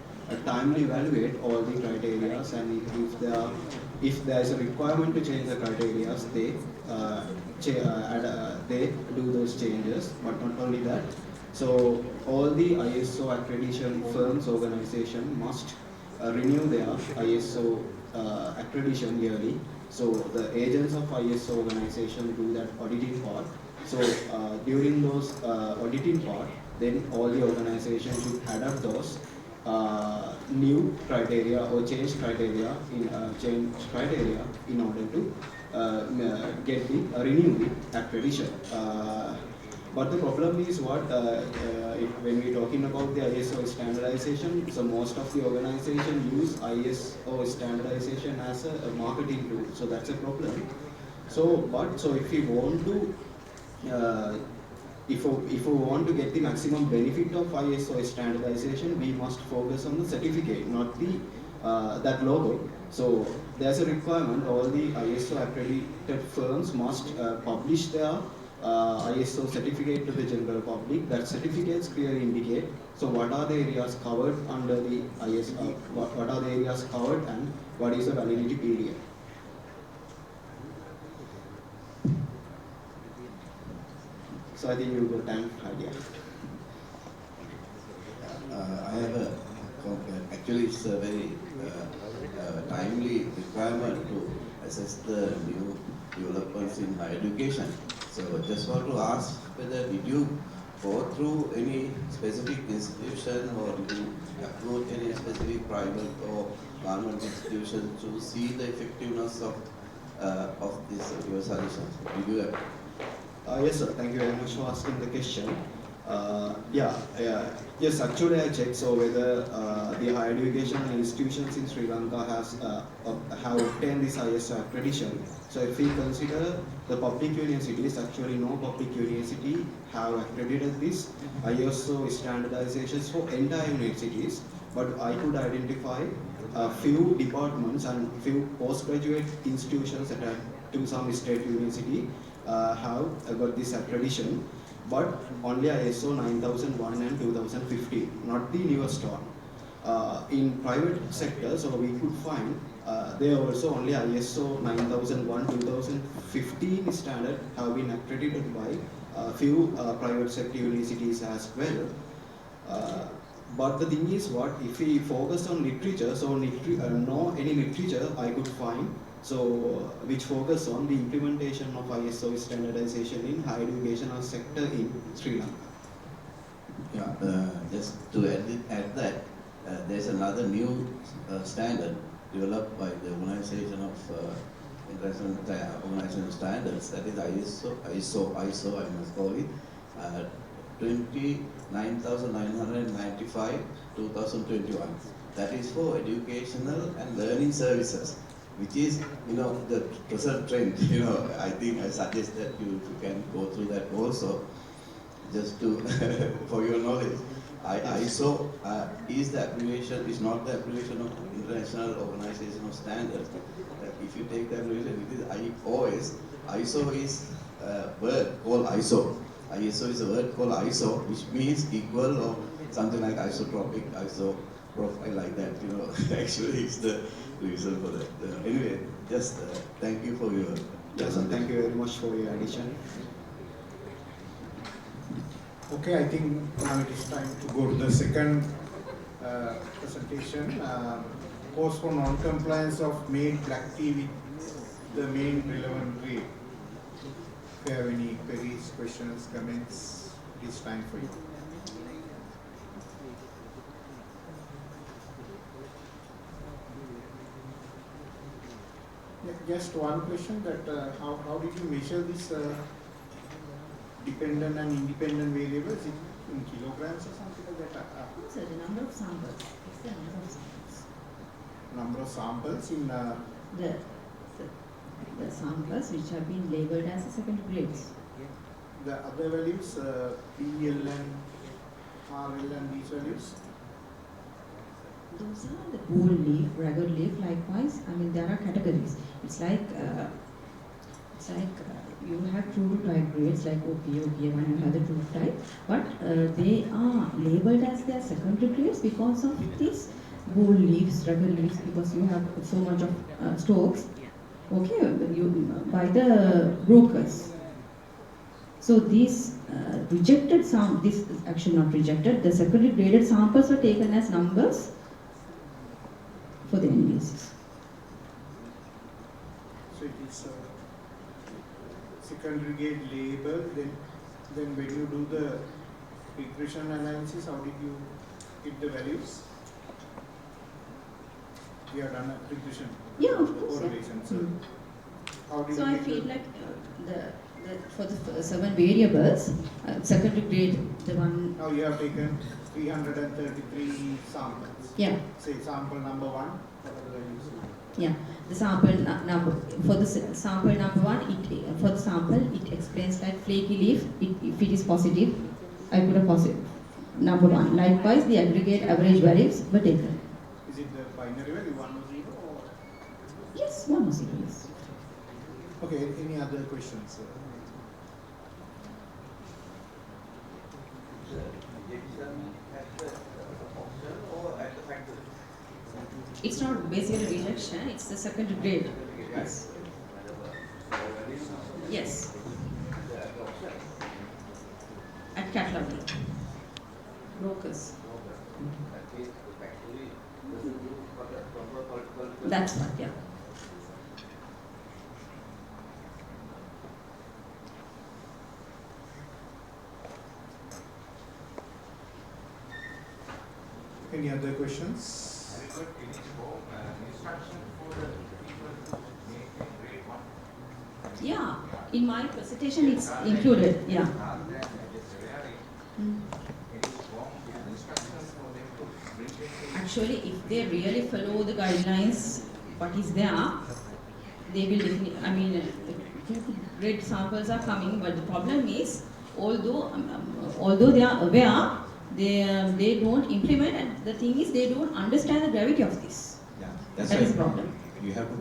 timely evaluate all the criteria, and if there is a requirement to change the criteria, they do those changes. But not only that, so all the ISO accreditation firms organization must renew their ISO accreditation yearly. So the agents of ISO organization do that auditing part. So during those auditing part, then all the organizations should adapt those new criteria or change criteria in order to get the renew the accreditation. But the problem is what when we're talking about the ISO standardization, so most of the organization use ISO standardization as a marketing tool. So that's a problem. So if we want to if we want to get the maximum benefit of ISO standardization, we must focus on the certificate, not the that logo. So there's a requirement. All the ISO accredited firms must publish their ISO certificate to the general public. That certificates clearly indicate. So what are the areas covered under the IS? What are the areas covered, and what is the validity period? So I think you got an idea. I have a actually it's a very timely requirement to assess the new developments in higher education. So I just want to ask whether did you go through any specific institution, or did you approach any specific private or government institution to see the effectiveness of this your suggestion? Did you? Yes, sir. Thank you very much for asking the question. Yes, actually I checked so whether the higher educational institutions in Sri Lanka have obtained this ISO accreditation. So if we consider the public universities, actually no public university have accredited this ISO standardizations for entire universities, but I could identify a few departments and few postgraduate institutions that are to some state university have got this accreditation, but only ISO 9001 and 2015, not the newest one. In private sector, so we could find they are also only ISO 9001 2015 standard have been accredited by a few private sector universities as well. But the thing is, what if we focus on literature? So no any literature I could find. So which focus on the implementation of ISO standardization in higher educational sector in Sri Lanka. Yeah, just to add that, there's another new standard developed by the Organization of International Organization Standards, that is ISO I must call it, 29995 2021. That is for educational and learning services, which is, the present trend. I think I suggest that you can go through that also, just to for your knowledge. ISO is not the abbreviation of International Organization of Standards. If you take the abbreviation, it is IOS. ISO is a word called ISO. ISO is a word called ISO, which means equal or something like isotropic, iso profile, like that. Actually, it's the reason for that. Anyway, just thank you for your. Yes, thank you very much for your addition. Okay, I think now it is time to go to the second presentation. Course for non-compliance of made black tea with the Main-Relavant-Grade. If you have any queries, questions, comments, it is time for you. Just one question, that how did you measure this dependent and independent variables? Is it in kilograms or something like that? So the number of samples. It's the number of samples. Number of samples in the samples which have been labeled as the secondary grades. the other values, PL and RL and these values. Those are the bold leaf, ragged leaf. Likewise, there are categories. It's like you have true type grades like OPA, OPA1, and other true type, but they are labeled as their secondary grades because of these bold leaves, ragged leaves, because you have so much of stocks, by the brokers. So these rejected samples, this is actually not rejected, the secondary graded samples are taken as numbers for the analysis. So it is secondary grade label, then when you do the regression analysis, how did you get the values? You have done a regression. Yeah, of course. Correlation. Yeah. How did So you I feel like for the 7 variables, secondary grade, the one. Now you have taken 333 samples. Yeah. Say sample number 1, what are the values? Yeah, the sample number for the sample number 1. For the sample, it explains like flaky leaf. If it is positive, I put a positive number 1. Likewise, the aggregate average values were taken. Is it the binary value 1 or 0? Or? Yes, 1 or 0. Yes. Okay. Any other questions? It's not basically rejection, it's the second grade. Yes. Yes. At cataloging. Brokers. That's what, yeah. Any other questions? Yeah, in my presentation it's included, yeah. Actually, if they really follow the guidelines, what is there, they will definitely, I mean, great samples are coming, but the problem is, although they are aware, they don't implement, and the thing is, they don't understand the gravity of this. Yeah, that's that right. is the problem. You have to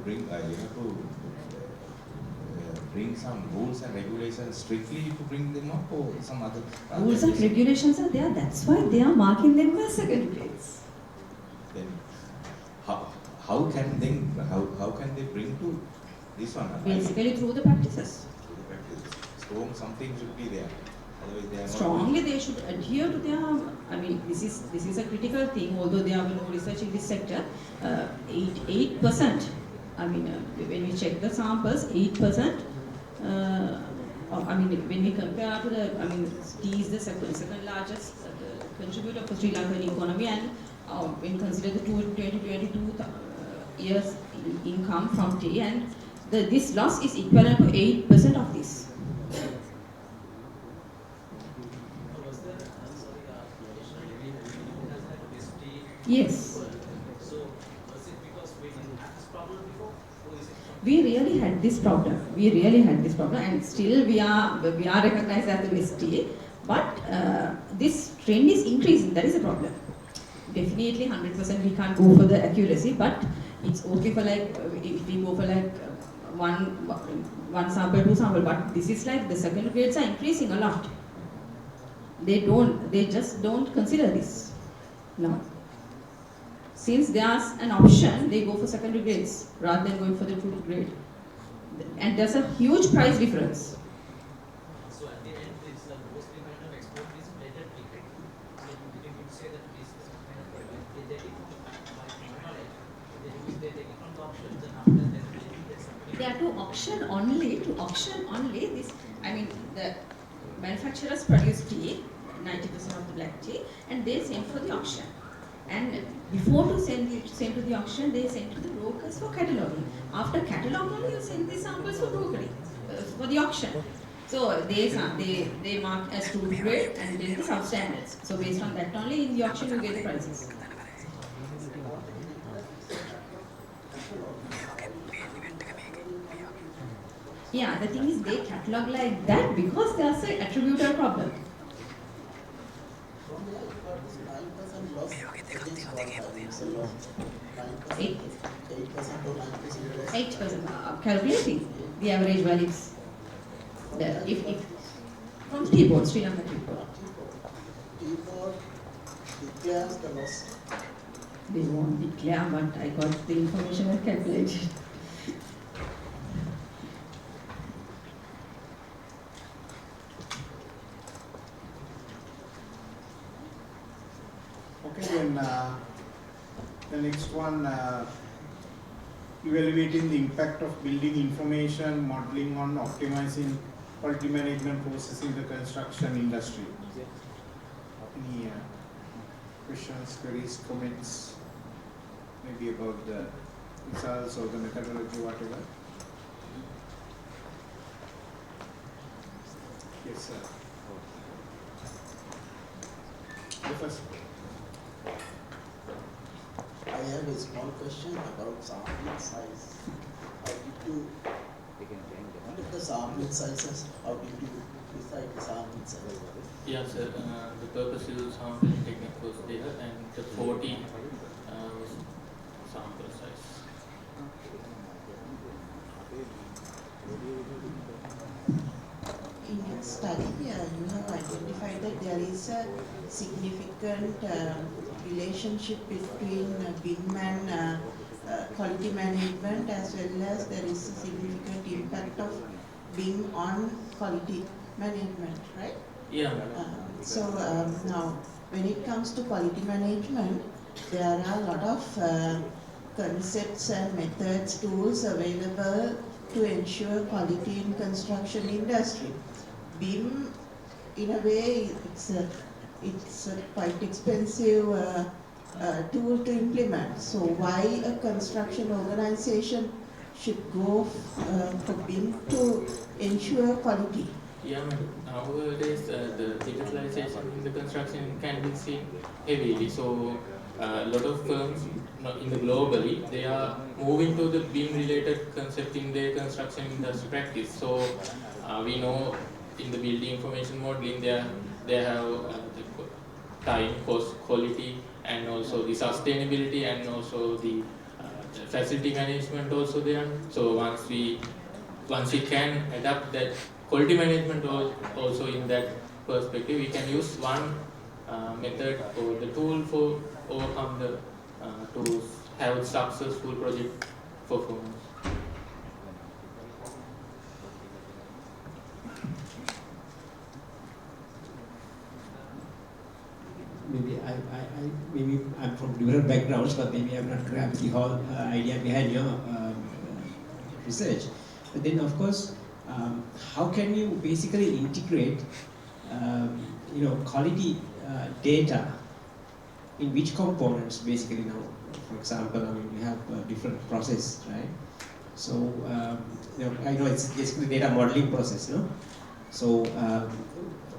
bring some rules and regulations strictly to bring them up, or some other Rules and regulations are there, that's why they are marking them as second grades. Then how can they bring to this one? Basically through the practices. Through the practices. So something should be there. Otherwise they are not. Strongly they should adhere to their, I mean, this is a critical thing, although there are no research in this sector. 8%, I mean, when we check the samples, 8%, I mean, when we compare to the, I mean, tea is the second largest contributor for Sri Lankan economy, and when you consider the 2022 years income from tea, and this loss is equivalent to 8% of this. Yes. So, was it because we didn't have this problem before? Or is it We really had this problem. And still we are recognized as the ST, but this trend is increasing. That is a problem. Definitely 100% we can't go for the accuracy, but it's okay for like, if we go for like one sample, two sample, but this is like the second grades are increasing a lot. They just don't consider this. No. Since there's an option, they go for secondary grades rather than going for the full grade. And there's a huge price difference. So at the end, it's mostly kind of export is blended liquid. So you could say that this is kind of they take it from my knowledge. They take it from the auctions, and after that there's something. They are to auction only this. I mean, the manufacturers produce tea, 90% of the black tea, and they send for the auction. And before to send to the auction, they send to the brokers for cataloguing. After cataloguing, you send the samples for brokering, for the auction. So they mark as 2 grade and then the substandards. So based on that only in the auction you get the prices. Yeah, the thing is they catalog like that because there's an attributor problem. 8%. Calculating the average values. If from tea board, Sri Lanka tea board. Tea board declares the loss. They won't declare, but I got the information and calculated. Okay, then the next one, evaluating the impact of building information modeling on optimizing quality management process in the construction industry. Any questions, queries, comments, maybe about the results or the methodology, whatever? Yes, sir. The first. I have a small question about sampling size. How did you look at the sampling sizes? How did you decide the sampling size? Yeah, sir. The purpose is sampling technique was there, and the 40 was sample size. In your study, you have identified that there is a significant relationship between BIM and quality management, as well as there is a significant impact of BIM on quality management, right? Yeah. Now, when it comes to quality management, there are a lot of concepts and methods, tools available to ensure quality in construction industry. BIM, in a way, it's a quite expensive tool to implement. So why a construction organization should go for BIM to ensure quality? Yeah, nowadays the digitalization in the construction can be seen heavily. So a lot of firms in the globally, they are moving to the BIM related concept in their construction industry practice. So we know in the building information modeling they have the time, cost, quality, and also the sustainability, and also the facility management also there. So once we can adapt that quality management also in that perspective, we can use one method or the tool for overcome the to have successful project performance. Maybe I'm from different backgrounds, but maybe I've not grabbed the whole idea behind your research. But then, of course, how can you basically integrate, quality data in which components basically now? For example, we have a different process, right? So, I know it's basically data modeling process, no? So,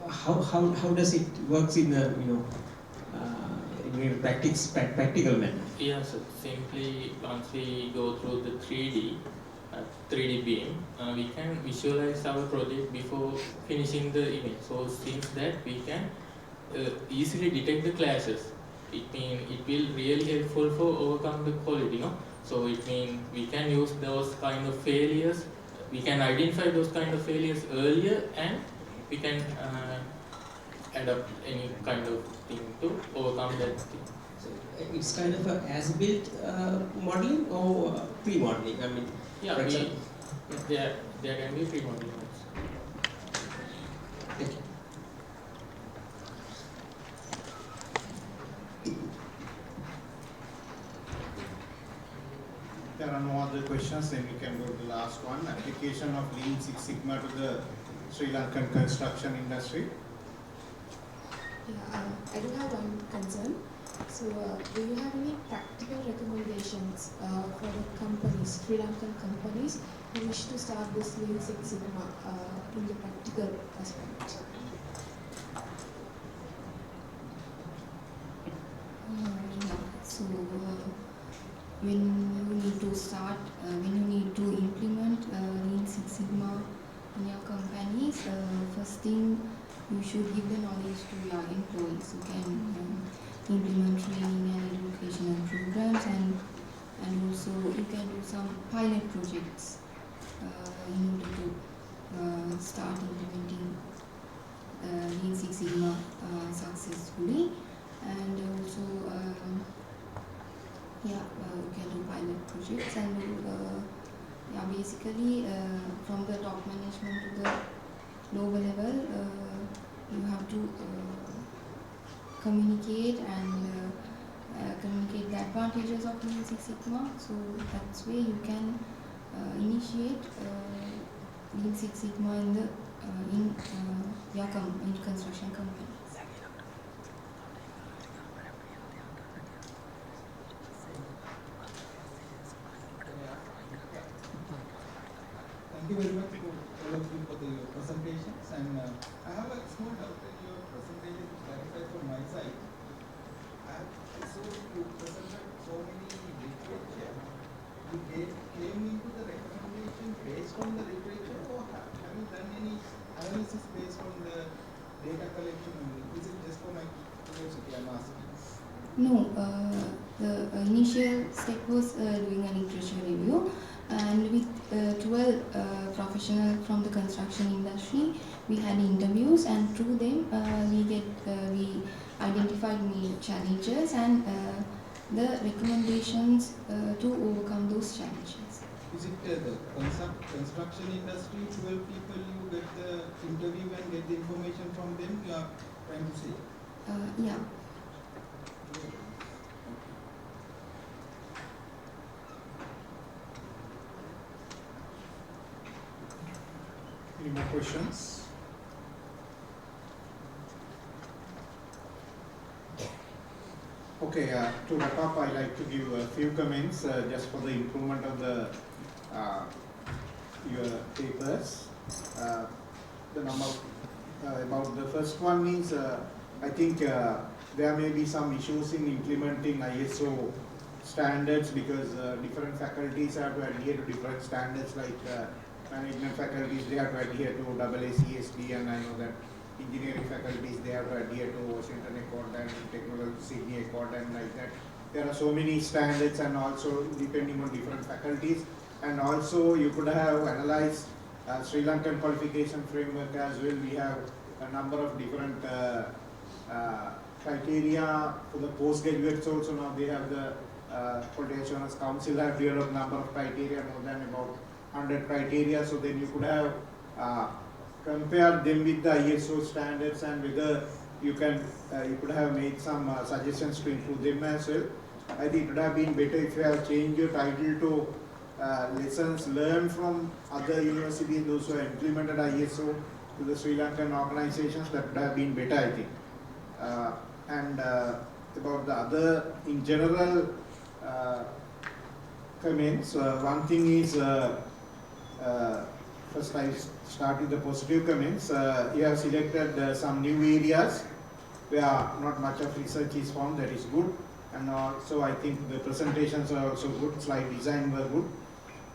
how does it works in a, in practical manner? Yeah, so simply once we go through the 3D BIM, we can visualize our project before finishing the image. So since that we can easily detect the clashes. It means it will really helpful for overcome the quality, no? So it means we can use those kind of failures. We can identify those kind of failures earlier, and we can adapt any kind of thing to overcome that thing. So it's kind of a as-built modeling or pre-modeling? Yeah, there can be pre-modeling also. Thank you. There are no other questions, then we can go to the last one. Application of Lean Six Sigma to the Sri Lankan construction industry. Yeah, I do have one concern. So, do you have any practical recommendations for the companies, Sri Lankan companies, who wish to start this Lean Six Sigma in the practical aspect? So, when you need to start, when you need to implement Lean Six Sigma in your companies, first thing you should give the knowledge to your employees. You can implement training and educational programs, and also you can do some pilot projects in order to start implementing Lean Six Sigma successfully. And also you can do pilot projects, and basically from the top management to the lower level, you have to communicate and communicate the advantages of Lean Six Sigma. So that's where you can initiate Lean Six Sigma in the in construction company. Thank you very much to all of you for the presentations, and I have a small doubt that your presentation is clarified from my side. I saw you presented so many literature. You came into the recommendation based on the literature, or have you done any analysis based on the data collection only? Is it just for my curiosity I'm asking? No, the initial step was doing a literature review, and with 12 professionals from the construction industry. We had interviews, and through them we identified main challenges and the recommendations to overcome those challenges. Is it the construction industry, 12 people you get the interview and get the information from them, you are trying to say? Yeah. Any more questions? Okay, to wrap up, I'd like to give a few comments just for the improvement of the your papers. The number about the first one is I think there may be some issues in implementing ISO standards because different faculties have to adhere to different standards, like management faculties they have to adhere to AACSB, and I know that engineering faculties they have to adhere to Washington Accord and Technology Sydney Accord, and like that. There are so many standards, and also depending on different faculties, and also you could have analyzed Sri Lankan qualification framework as well. We have a number of different criteria for the postgraduates also. Now they have the Quality Assurance Council have developed number of criteria, more than about 100 criteria. So then you could have compare them with the ISO standards, and whether you can you could have made some suggestions to improve them as well. I think it would have been better if you have changed your title to lessons learned from other universities, those who have implemented ISO to the Sri Lankan organizations. That would have been better, I think. And about the other, in general, comments, one thing is, first I start with the positive comments. You have selected some new areas where not much of research is found. That is good. And also I think the presentations are also good, slide design were good.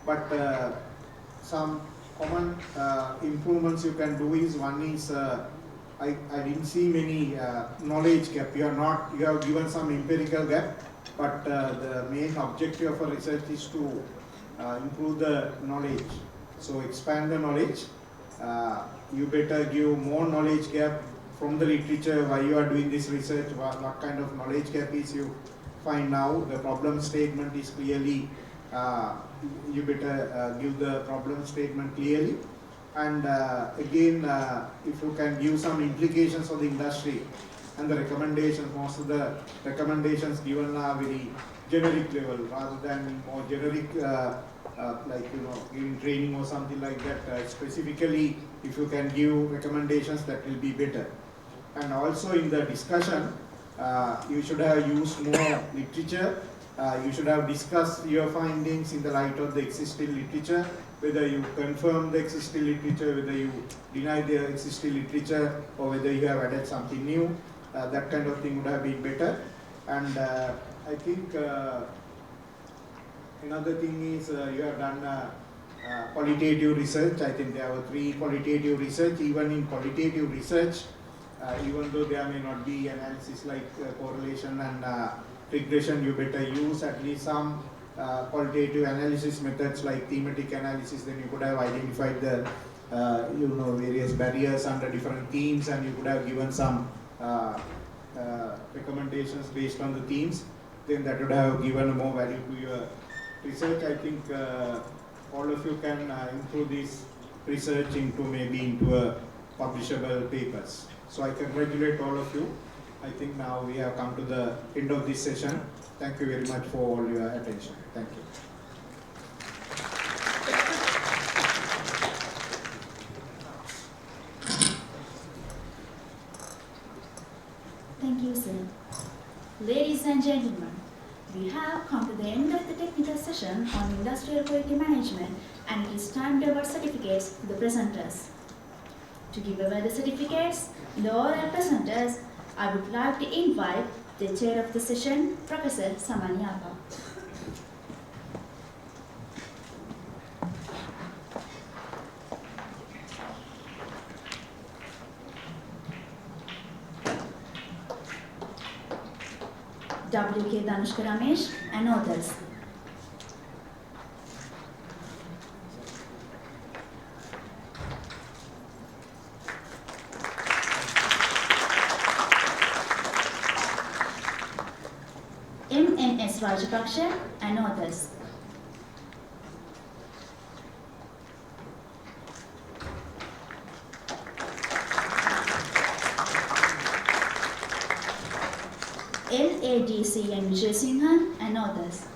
But some common improvements you can do is, one is I didn't see many knowledge gap. You have given some empirical gap, but the main objective of a research is to improve the knowledge. So expand the knowledge. You better give more knowledge gap from the literature, why you are doing this research, what kind of knowledge gap is you find now. The problem statement is clearly, you better give the problem statement clearly. And again, if you can give some implications for the industry and the recommendations, most of the recommendations given are very generic level rather than more generic, like giving training or something like that. Specifically, if you can give recommendations, that will be better. And also in the discussion, you should have used more literature. You should have discussed your findings in the light of the existing literature, whether you confirm the existing literature, whether you deny the existing literature, or whether you have added something new. That kind of thing would have been better. And I think another thing is you have done qualitative research. I think there were 3 qualitative research. Even in qualitative research, even though there may not be analysis like correlation and regression, you better use at least some qualitative analysis methods like thematic analysis. Then you could have identified the various barriers under different themes, and you could have given some recommendations based on the themes. Then that would have given more value to your research. I think all of you can improve this research into a publishable papers. So I congratulate all of you. I think now we have come to the end of this session. Thank you very much for all your attention. Thank you. Thank you, sir. Ladies and gentlemen, we have come to the end of the technical session on industrial quality management, and it is time to award certificates to the presenters. To give away the certificates, the oral presenters, I would like to invite the chair of the session, Professor Saman Yapa. W.K. Danushka Ramesh and others. Rajapakshe and others. LADCN Wijesinghe and others.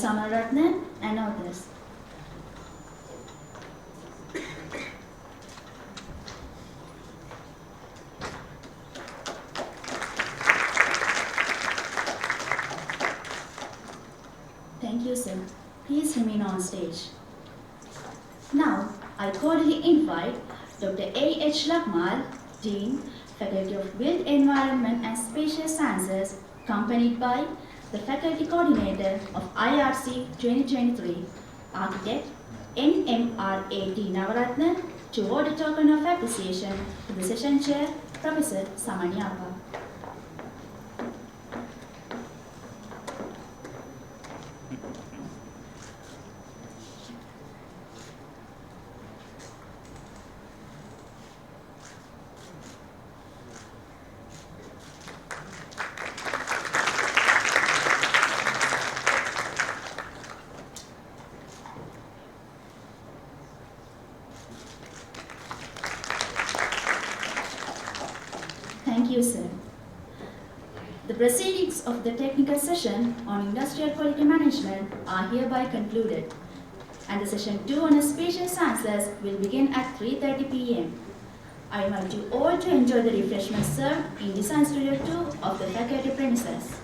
Samararathne and others. Thank you, sir. Please remain on stage. Now, I cordially invite Dr. A.H. Lakmal, Dean, Faculty of Built Environment and Spatial Sciences, accompanied by the Faculty Coordinator of IRC 2023, Architect N.M.R.A.T. to award a token of appreciation to the Session Chair, Professor Saman Yapa. Thank you, sir. The proceedings of the technical session on industrial quality management are hereby concluded, and the session 2 on spatial sciences will begin at 3:30 p.m. I invite you all to enjoy the refreshments served in Design Studio 2 of the faculty premises.